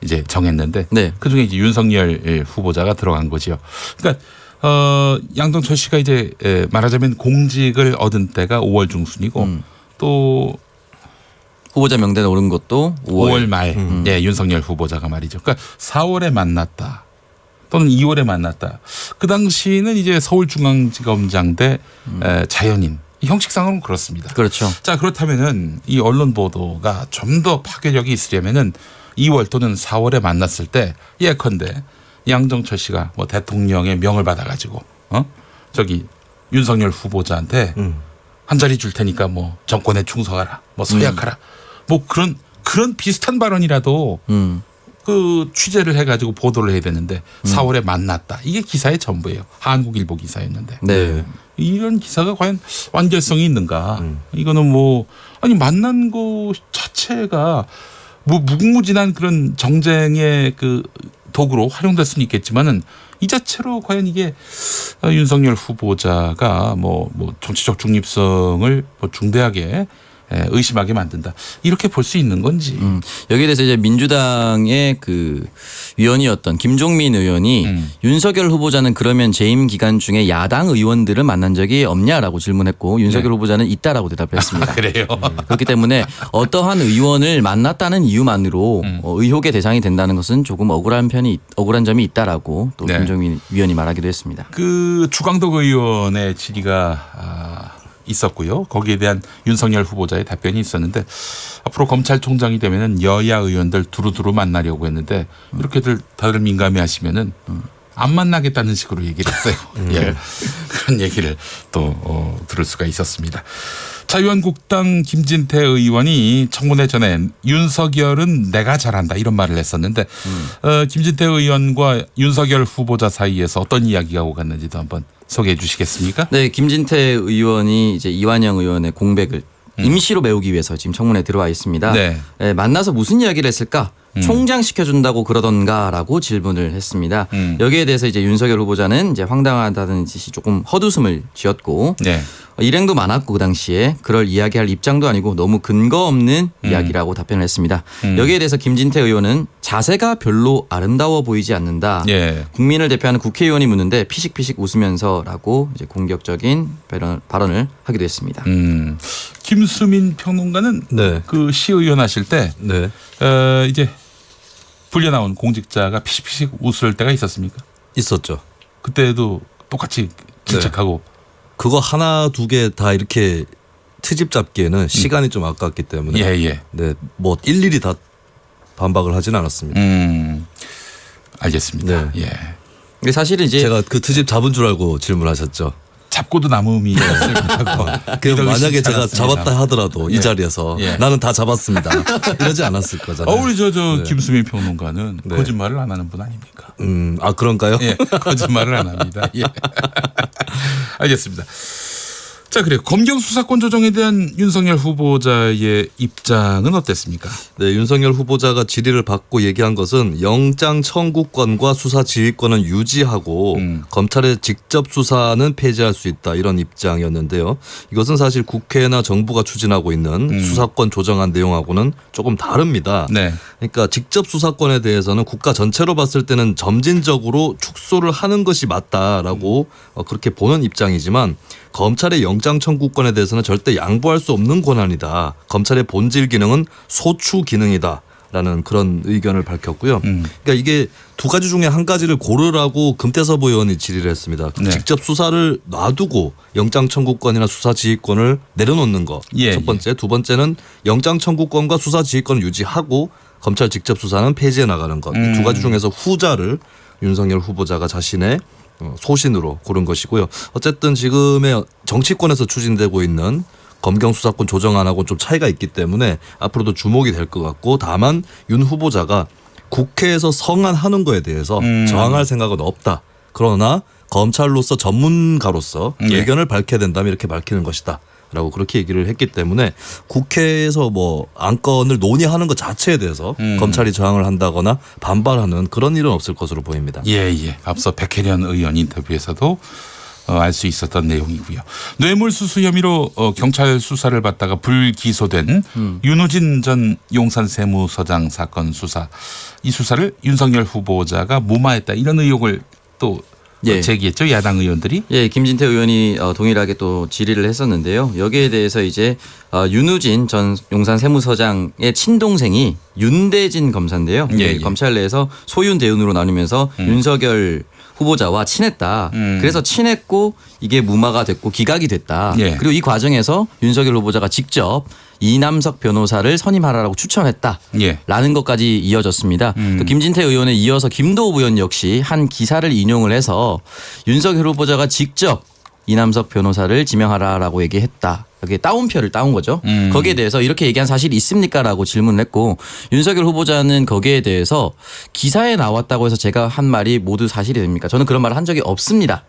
이제 정했는데 네. 그중에 이제 윤석열 후보자가 들어간 거지요. 그러니까 양정철 씨가 이제 말하자면 공직을 얻은 때가 5월 중순이고 또 후보자 명단에 오른 것도 5월 말 윤석열 후보자가 말이죠. 그러니까 4월에 만났다 또는 2월에 만났다. 그 당시는 이제 서울중앙지검장 대 자연인. 형식상으로는 그렇습니다. 그렇죠. 자, 그렇다면은 이 언론 보도가 좀 더 파괴력이 있으려면은 2월 또는 4월에 만났을 때 예컨대 양정철 씨가 뭐 대통령의 명을 받아가지고 저기 윤석열 후보자한테 한 자리 줄 테니까 뭐 정권에 충성하라, 뭐 서약하라, 뭐 그런 비슷한 발언이라도 그 취재를 해가지고 보도를 해야 되는데 4월에 만났다. 이게 기사의 전부예요. 한국일보 기사였는데. 네. 이런 기사가 과연 완결성이 있는가? 이거는 뭐 아니 만난 거 자체가 뭐 무궁무진한 그런 정쟁의 그 도구로 활용될 수는 있겠지만은 이 자체로 과연 이게 윤석열 후보자가 뭐 정치적 중립성을 뭐 중대하게 의심하게 만든다. 이렇게 볼 수 있는 건지. 여기에 대해서 이제 민주당의 그 위원이었던 김종민 의원이 윤석열 후보자는 그러면 재임 기간 중에 야당 의원들을 만난 적이 없냐라고 질문했고 윤석열 후보자는 있다라고 대답했습니다. 그래요. 그렇기 때문에 어떠한 의원을 만났다는 이유만으로 의혹의 대상이 된다는 것은 조금 억울한 점이 있다라고 또 김종민 위원이 말하기도 했습니다. 그 주광덕 의원의 질의가 있었고요. 거기에 대한 윤석열 후보자의 답변이 있었는데 앞으로 검찰총장이 되면은 여야 의원들 두루두루 만나려고 했는데 이렇게들 다들 민감해하시면은 안 만나겠다는 식으로 얘기를 했어요. 예. 그런 얘기를 또 들을 수가 있었습니다. 자유한국당 김진태 의원이 청문회 전에 윤석열은 내가 잘한다 이런 말을 했었는데 김진태 의원과 윤석열 후보자 사이에서 어떤 이야기가 오갔는지도 한번 소개해 주시겠습니까? 네, 김진태 의원이 이제 이완영 의원의 공백을 임시로 메우기 위해서 지금 청문회에 들어와 있습니다. 네. 네, 만나서 무슨 이야기를 했을까? 총장 시켜준다고 그러던가라고 질문을 했습니다. 여기에 대해서 이제 윤석열 후보자는 이제 황당하다는 짓이 조금 헛웃음을 지었고 일행도 많았고 그 당시에 그럴 이야기할 입장도 아니고 너무 근거 없는 이야기라고 답변을 했습니다. 여기에 대해서 김진태 의원은 자세가 별로 아름다워 보이지 않는다. 국민을 대표하는 국회의원이 묻는데 피식피식 웃으면서라고 이제 공격적인 발언을 하기도 했습니다. 김수민 평론가는 그 시의원 하실 때 이제 불려 나온 공직자가 피식피식 웃을 때가 있었습니까? 있었죠. 그때도 똑같이 질책하고 그거 하나 두 개 다 이렇게 트집 잡기에는 시간이 좀 아깝기 때문에 네, 뭐 일일이 다 반박을 하진 않았습니다. 알겠습니다. 네. 근데 사실은 이제 제가 그 트집 잡은 줄 알고 질문하셨죠. 잡고도 남음이 그 만약에 제가 잡았다 하더라도 이 자리에서 나는 다 잡았습니다. 이러지 않았을 거잖아요. 우리 저 김수민 평론가는 거짓말을 안 하는 분 아닙니까? 아 그런가요? 예, 거짓말을 안 합니다. 예. 알겠습니다. 자, 그래요. 검경 수사권 조정에 대한 윤석열 후보자의 입장은 어땠습니까? 네, 윤석열 후보자가 질의를 받고 얘기한 것은 영장 청구권과 수사 지휘권은 유지하고 검찰의 직접 수사는 폐지할 수 있다 이런 입장이었는데요. 이것은 사실 국회나 정부가 추진하고 있는 수사권 조정안 내용하고는 조금 다릅니다. 그러니까 직접 수사권에 대해서는 국가 전체로 봤을 때는 점진적으로 축소를 하는 것이 맞다라고 그렇게 보는 입장이지만 검찰의 영장 청구권에 대해서는 절대 양보할 수 없는 권한이다. 검찰의 본질 기능은 소추 기능이다라는 그런 의견을 밝혔고요. 그러니까 이게 두 가지 중에 한 가지를 고르라고 금태섭 의원이 질의를 했습니다. 직접 수사를 놔두고 영장 청구권이나 수사 지휘권을 내려놓는 거. 첫 번째. 두 번째는 영장 청구권과 수사 지휘권을 유지하고 검찰 직접 수사는 폐지해 나가는 것. 이 두 가지 중에서 후자를 윤석열 후보자가 자신의 소신으로 고른 것이고요. 어쨌든 지금의 정치권에서 추진되고 있는 검경 수사권 조정안하고는 좀 차이가 있기 때문에 앞으로도 주목이 될 것 같고 다만 윤 후보자가 국회에서 성안하는 거에 대해서 저항할 생각은 없다. 그러나 검찰로서 전문가로서 의견을 밝혀야 된다면 이렇게 밝히는 것이다. 라고 그렇게 얘기를 했기 때문에 국회에서 뭐 안건을 논의하는 것 자체에 대해서 검찰이 저항을 한다거나 반발하는 그런 일은 없을 것으로 보입니다. 예. 앞서 백혜련 의원 인터뷰에서도 알 수 있었던 내용이고요. 뇌물수수 혐의로 경찰 수사를 받다가 불기소된 윤우진 전 용산세무서장 사건 수사. 이 수사를 윤석열 후보자가 무마했다 이런 의혹을 또 제기했죠. 야당 의원들이. 예, 김진태 의원이 동일하게 또 질의를 했었는데요. 여기에 대해서 이제 윤우진 전 용산세무서장의 친동생이 윤대진 검사인데요. 검찰 내에서 소윤 대윤으로 나누면서 윤석열 후보자와 친했다. 그래서 친했고 이게 무마가 됐고 기각이 됐다. 그리고 이 과정에서 윤석열 후보자가 직접 이남석 변호사를 선임하라고 추천했다라는 것까지 이어졌습니다. 또 김진태 의원에 이어서 김도우 의원 역시 한 기사를 인용을 해서 윤석열 후보자가 직접 이남석 변호사를 지명하라라고 얘기했다. 여기에 따옴표를 따온 거죠. 거기에 대해서 이렇게 얘기한 사실이 있습니까? 라고 질문을 했고 윤석열 후보자는 거기에 대해서 기사에 나왔다고 해서 제가 한 말이 모두 사실이 됩니까? 저는 그런 말을 한 적이 없습니다.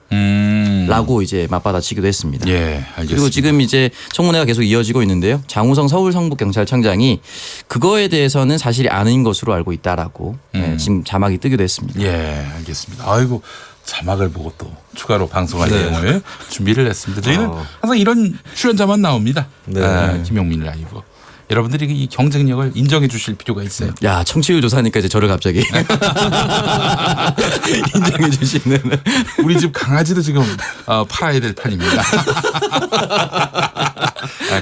라고 이제 맞받아치기도 했습니다. 예, 알겠습니다. 그리고 지금 이제 청문회가 계속 이어지고 있는데요. 장우성 서울 성북경찰청장이 그거에 대해서는 사실이 아닌 것으로 알고 있다라고 지금 자막이 뜨기도 했습니다. 예, 알겠습니다. 아이고. 자막을 보고 또 추가로 방송할 내용을 준비를 했습니다. 저희는 항상 이런 출연자만 나옵니다. 김용민 라이브. 여러분들이 이 경쟁력을 인정해 주실 필요가 있어요. 야, 청취율 조사니까 이제 저를 갑자기 인정해 주시는. 우리 집 강아지도 지금 팔아야 될 판입니다.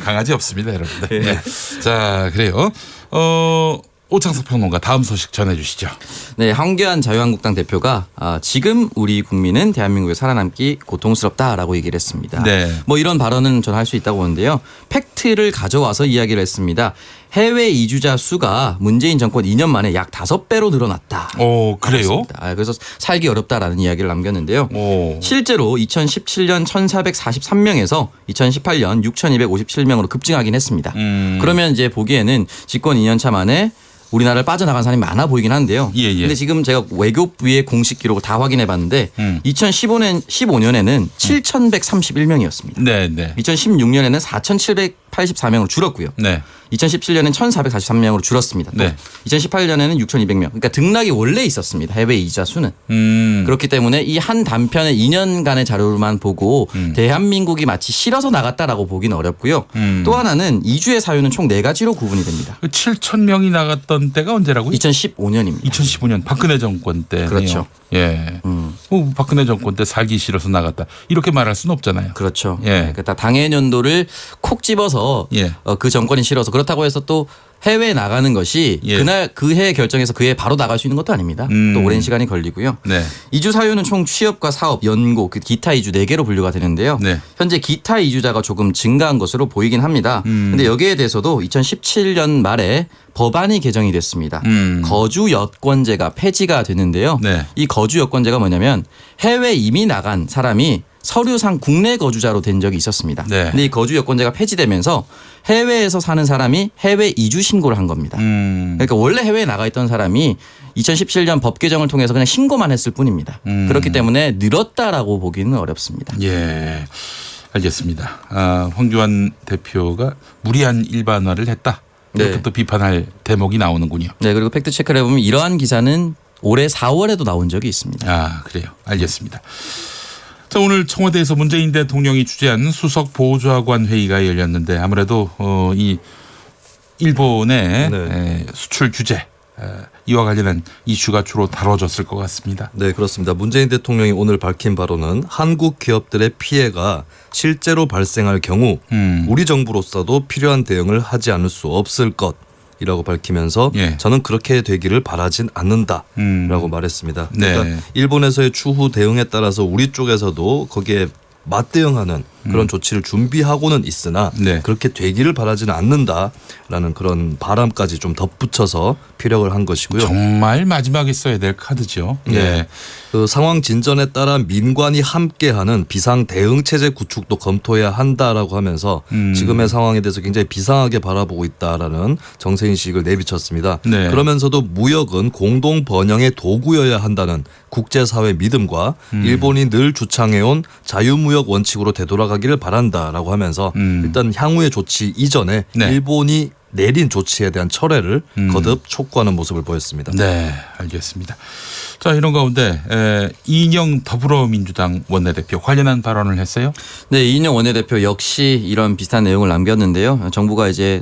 강아지 없습니다, 여러분들. 네. 자, 그래요. 오창석 평론가 다음 소식 전해주시죠. 네, 황교안 자유한국당 대표가 지금 우리 국민은 대한민국에 살아남기 고통스럽다라고 얘기를 했습니다. 뭐 이런 발언은 저는 할 수 있다고 보는데요. 팩트를 가져와서 이야기를 했습니다. 해외 이주자 수가 문재인 정권 2년 만에 약 5배로 늘어났다. 그래요? 그래서 살기 어렵다라는 이야기를 남겼는데요. 실제로 2017년 1,443명에서 2018년 6,257명으로 급증하긴 했습니다. 그러면 이제 보기에는 집권 2년 차 만에 우리나라를 빠져나간 사람이 많아 보이긴 한데요. 근데 지금 제가 외교부의 공식 기록을 다 확인해 봤는데 2015년에는 7,131명이었습니다. 2016년에는 4,784명으로 줄었고요. 2017년에는 1,443명으로 줄었습니다. 2018년에는 6,200명. 그러니까 등락이 원래 있었습니다. 해외 이자 수는. 그렇기 때문에 이 한 단편의 2년간의 자료만 보고 대한민국이 마치 싫어서 나갔다라고 보기는 어렵고요. 또 하나는 이주의 사유는 총 4가지로 구분이 됩니다. 7,000명이 나갔던 때가 언제라고요? 2015년입니다. 2015년 박근혜 정권 때. 그렇죠. 예. 박근혜 정권 때 살기 싫어서 나갔다. 이렇게 말할 수는 없잖아요. 그렇죠. 그러니까 당해 연도를 콕 집어서 그 정권이 싫어서 그렇다고 해서 또 해외에 나가는 것이 그날 그 해 결정해서 그 해 바로 나갈 수 있는 것도 아닙니다. 또 오랜 시간이 걸리고요. 이주 사유는 총 취업과 사업, 연고, 기타 이주 4개로 분류가 되는데요. 현재 기타 이주자가 조금 증가한 것으로 보이긴 합니다. 그런데 여기에 대해서도 2017년 말에 법안이 개정이 됐습니다. 거주 여권제가 폐지가 되는데요. 이 거주 여권제가 뭐냐면 해외 이미 나간 사람이 서류상 국내 거주자로 된 적이 있었습니다. 근데 이 거주 여권제가 폐지되면서 해외에서 사는 사람이 해외 이주 신고를 한 겁니다. 그러니까 원래 해외에 나가 있던 사람이 2017년 법 개정을 통해서 그냥 신고만 했을 뿐입니다. 그렇기 때문에 늘었다라고 보기는 어렵습니다. 예, 알겠습니다. 황교안 대표가 무리한 일반화를 했다. 이렇게 또 비판할 대목이 나오는군요. 네, 그리고 팩트 체크를 해보면 이러한 기사는 올해 4월에도 나온 적이 있습니다. 그래요. 알겠습니다. 자, 오늘 청와대에서 문재인 대통령이 주재한 수석 보좌관 회의가 열렸는데 아무래도 이 일본의 수출 규제 이와 관련한 이슈가 주로 다뤄졌을 것 같습니다. 네, 그렇습니다. 문재인 대통령이 오늘 밝힌 바로는 한국 기업들의 피해가 실제로 발생할 경우 우리 정부로서도 필요한 대응을 하지 않을 수 없을 것이라고 밝히면서 저는 그렇게 되기를 바라진 않는다라고 말했습니다. 그러니까 일본에서의 추후 대응에 따라서 우리 쪽에서도 거기에 맞대응하는 그런 조치를 준비하고는 있으나 그렇게 되기를 바라지는 않는다라는 그런 바람까지 좀 덧붙여서 피력을 한 것이고요. 정말 마지막에 써야 될 카드죠. 그 상황 진전에 따라 민관이 함께하는 비상 대응 체제 구축도 검토해야 한다라고 하면서 지금의 상황에 대해서 굉장히 비상하게 바라보고 있다라는 정세인식을 내비쳤습니다. 그러면서도 무역은 공동 번영의 도구여야 한다는 국제사회 믿음과 일본이 늘 주창해온 자유무역 원칙으로 되돌아가기 하기를 바란다라고 하면서 일단 향후의 조치 이전에 네. 일본이 내린 조치에 대한 철회를 거듭 촉구하는 모습을 보였습니다. 네, 알겠습니다. 자, 이런 가운데 이인영 더불어민주당 원내대표 관련한 발언을 했어요? 네, 이인영 원내대표 역시 이런 비슷한 내용을 남겼는데요. 정부가 이제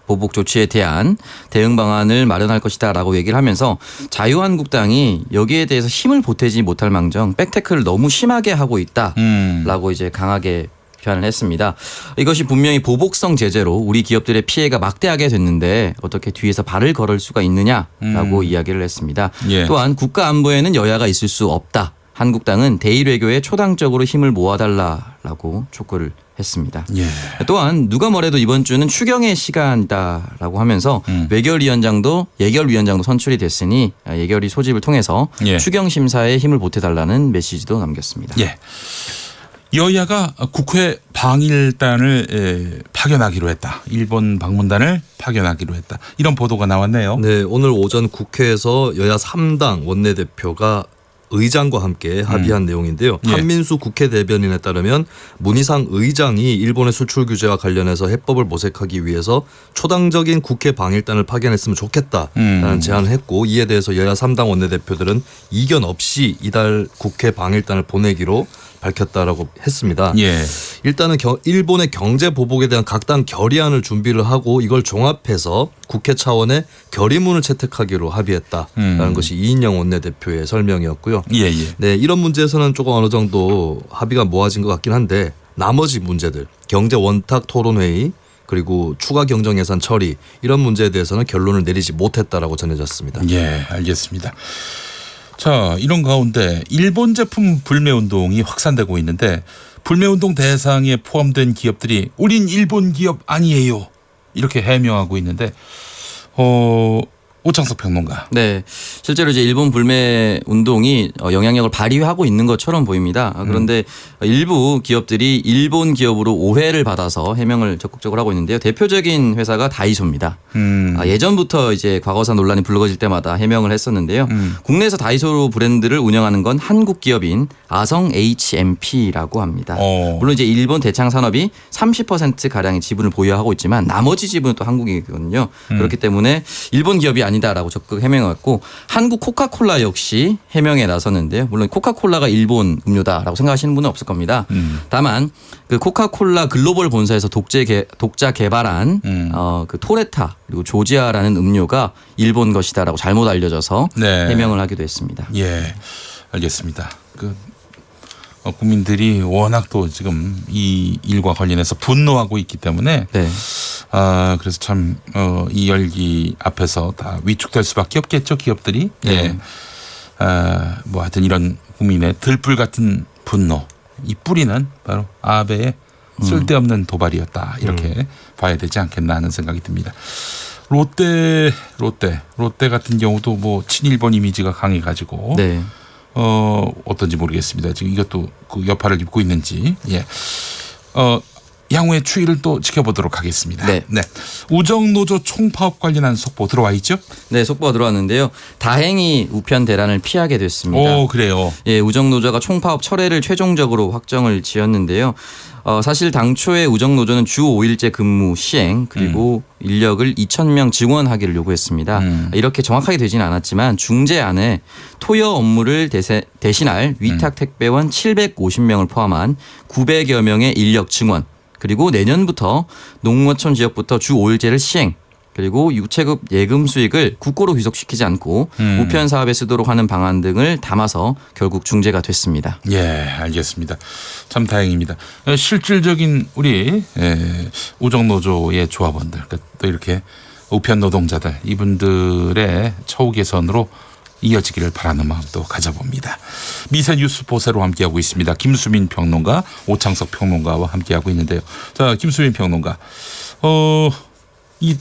보복 조치에 대한 대응 방안을 마련할 것이다라고 얘기를 하면서 자유한국당이 여기에 대해서 힘을 보태지 못할 망정 백태클을 너무 심하게 하고 있다라고 이제 강하게 표현을 했습니다. 이것이 분명히 보복성 제재로 우리 기업들의 피해가 막대하게 됐는데 어떻게 뒤에서 발을 걸을 수가 있느냐라고 이야기를 했습니다. 예. 또한 국가 안보에는 여야가 있을 수 없다. 한국당은 대일 외교에 초당적으로 힘을 모아달라라고 촉구를 했습니다. 예. 또한 누가 뭐래도 이번 주는 추경의 시간이다라고 하면서 예결위원장도 선출이 됐으니 예결위 소집을 통해서 예. 추경 심사에 힘을 보태달라는 메시지도 남겼습니다. 예. 여야가 국회 방일단을 파견하기로 했다. 일본 방문단을 파견하기로 했다. 이런 보도가 나왔네요. 네, 오늘 오전 국회에서 여야 3당 원내대표가 의장과 함께 합의한 내용인데요. 예. 한민수 국회 대변인에 따르면 문희상 의장이 일본의 수출 규제와 관련해서 해법을 모색하기 위해서 초당적인 국회 방일단을 파견했으면 좋겠다라는 제안을 했고 이에 대해서 여야 3당 원내대표들은 이견 없이 이달 국회 방일단을 보내기로 밝혔다라고 했습니다. 예. 일단은 일본의 경제 보복에 대한 각 당 결의안을 준비를 하고 이걸 종합해서 국회 차원의 결의문을 채택하기로 합의했다라는 것이 이인영 원내대표의 설명이었고요. 예. 네, 이런 문제에서는 조금 어느 정도 합의가 모아진 것 같긴 한데 나머지 문제들 경제 원탁 토론회의 그리고 추가 경정 예산 처리 이런 문제에 대해서는 결론을 내리지 못했다라고 전해졌습니다. 예, 알겠습니다. 자, 이런 가운데 일본 제품 불매 운동이 확산되고 있는데 불매 운동 대상에 포함된 기업들이 우린 일본 기업 아니에요. 이렇게 해명하고 있는데 오창석 평론가. 네, 실제로 이제 일본 불매 운동이 영향력을 발휘하고 있는 것처럼 보입니다. 그런데 일부 기업들이 일본 기업으로 오해를 받아서 해명을 적극적으로 하고 있는데요. 대표적인 회사가 다이소입니다. 예전부터 이제 과거사 논란이 불거질 때마다 해명을 했었는데요. 국내에서 다이소 브랜드를 운영하는 건 한국 기업인 아성 HMP라고 합니다. 물론 이제 일본 대창 산업이 30% 가량의 지분을 보유하고 있지만 나머지 지분은 또 한국이거든요. 그렇기 때문에 일본 기업이 아니다라고 적극 해명했고 한국 코카콜라 역시 해명에 나섰는데요. 물론 코카콜라가 일본 음료다라고 생각하시는 분은 없을 겁니다. 다만 그 코카콜라 글로벌 본사에서 독자 개발한 그 토레타 그리고 조지아라는 음료가 일본 것이다라고 잘못 알려져서 네. 해명을 하기도 했습니다. 예, 알겠습니다. 국민들이 워낙 또 지금 이 일과 관련해서 분노하고 있기 때문에 네. 그래서 참 이 열기 앞에서 다 위축될 수밖에 없겠죠, 기업들이. 네. 뭐 하여튼 이런 국민의 들불 같은 분노 이 뿌리는 바로 아베의 쓸데없는 도발이었다 이렇게 봐야 되지 않겠나 하는 생각이 듭니다. 롯데 같은 경우도 뭐 친일본 이미지가 강해가지고 네. 어떤지 모르겠습니다. 지금 이것도 그 여파를 입고 있는지. 예. 향후의 추이를 또 지켜보도록 하겠습니다. 네. 우정노조 총파업 관련한 속보 들어와 있죠? 네, 속보가 들어왔는데요. 다행히 우편 대란을 피하게 됐습니다. 오, 그래요. 예, 우정노조가 총파업 철회를 최종적으로 확정을 지었는데요. 사실 당초에 우정노조는 주 5일제 근무 시행 그리고 인력을 2,000명 증원하기를 요구했습니다. 이렇게 정확하게 되지는 않았지만 중재안에 토여 업무를 대신할 위탁 택배원 750명을 포함한 900여 명의 인력 증원 그리고 내년부터 농어촌 지역부터 주 5일제를 시행 그리고 유체급 예금 수익을 국고로 귀속시키지 않고 우편 사업에 쓰도록 하는 방안 등을 담아서 결국 중재가 됐습니다. 예, 알겠습니다. 참 다행입니다. 실질적인 우리 우정노조의 조합원들 또 이렇게 우편 노동자들 이분들의 처우 개선으로 이어지기를 바라는 마음도 가져봅니다. 미세뉴스 보세로 함께하고 있습니다. 김수민 평론가, 오창석 평론가와 함께하고 있는데요. 자, 김수민 평론가, 이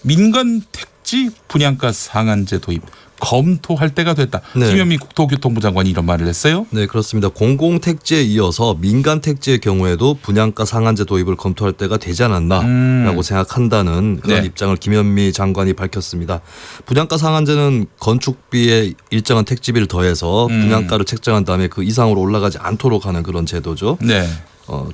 민간 택지 분양가 상한제 도입 검토할 때가 됐다. 네. 김현미 국토교통부 장관이 이런 말을 했어요. 네, 그렇습니다. 공공택지에 이어서 민간택지의 경우에도 분양가 상한제 도입을 검토할 때가 되지 않았나라고 생각한다는 그런 네. 입장을 김현미 장관이 밝혔습니다. 분양가 상한제는 건축비에 일정한 택지비를 더해서 분양가를 책정한 다음에 그 이상으로 올라가지 않도록 하는 그런 제도죠. 네.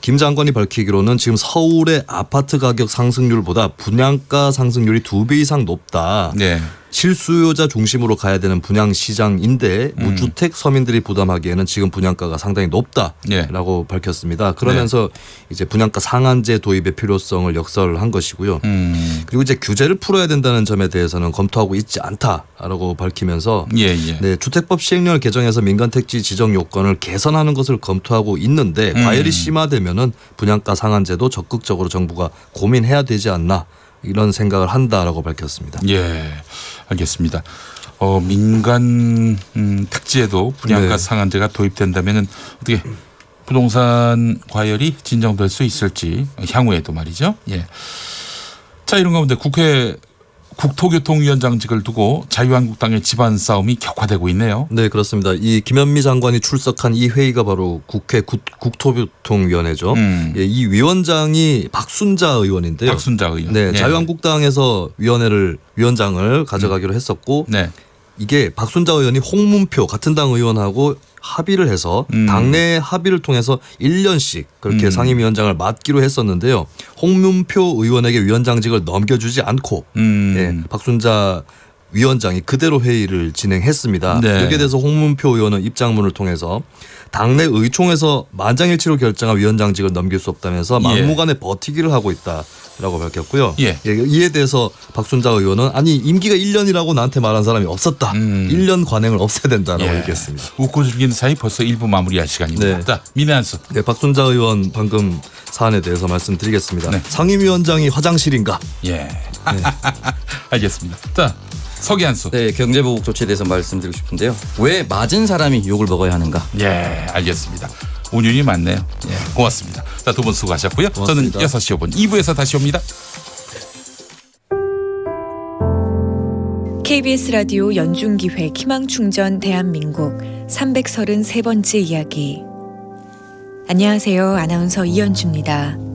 김 장관이 밝히기로는 지금 서울의 아파트 가격 상승률보다 분양가 상승률이 2배 이상 높다. 네. 실수요자 중심으로 가야 되는 분양 시장인데 무주택 서민들이 부담하기에는 지금 분양가가 상당히 높다라고 밝혔습니다. 그러면서 이제 분양가 상한제 도입의 필요성을 역설을 한 것이고요. 그리고 이제 규제를 풀어야 된다는 점에 대해서는 검토하고 있지 않다라고 밝히면서 네, 주택법 시행령을 개정해서 민간택지 지정 요건을 개선하는 것을 검토하고 있는데 과열이 심화되면은 분양가 상한제도 적극적으로 정부가 고민해야 되지 않나 이런 생각을 한다라고 밝혔습니다. 예, 알겠습니다. 민간 택지에도 분양가 네. 상한제가 도입된다면은 어떻게 부동산 과열이 진정될 수 있을지 향후에도 말이죠. 예. 자, 이런 가운데 국회 국토교통위원장직을 두고 자유한국당의 집안 싸움이 격화되고 있네요. 네, 그렇습니다. 이 김현미 장관이 출석한 이 회의가 바로 국회 국토교통위원회죠. 예, 이 위원장이 박순자 의원인데요. 박순자 의원. 네, 예. 자유한국당에서 위원장을 가져가기로 했었고 네. 이게 박순자 의원이 홍문표 같은 당 의원하고 합의를 해서 당내 합의를 통해서 1년씩 그렇게 상임위원장을 맡기로 했었는데요. 홍문표 의원에게 위원장직을 넘겨주지 않고 예, 박순자 위원장이 그대로 회의를 진행했습니다. 네. 여기에 대해서 홍문표 의원은 입장문을 통해서 당내 의총에서 만장일치로 결정한 위원장직을 넘길 수 없다면서 막무가내 버티기를 하고 있다라고 밝혔고요. 예. 예, 이에 대해서 박순자 의원은 아니 임기가 1년이라고 나한테 말한 사람이 없었다. 1년 관행을 없애야 된다라고 예. 얘기했습니다. 웃고 즐기는 사이 벌써 1부 마무리할 시간입니다. 네. 자, 민혜한수. 네, 박순자 의원 방금 사안에 대해서 말씀드리겠습니다. 네. 상임위원장이 화장실인가? 예. 알겠습니다. 자, 서기한수. 네, 경제보복 조치에 대해서 말씀드리고 싶은데요. 왜 맞은 사람이 욕을 먹어야 하는가? 예, 알겠습니다. 운율이 많네요. 예, 고맙습니다. 자, 두 분 수고하셨고요. 고맙습니다. 저는 6시 5분 2부에서 다시 옵니다. KBS 라디오 연중기획 희망충전 대한민국 333번째 이야기. 안녕하세요. 아나운서 이현주입니다.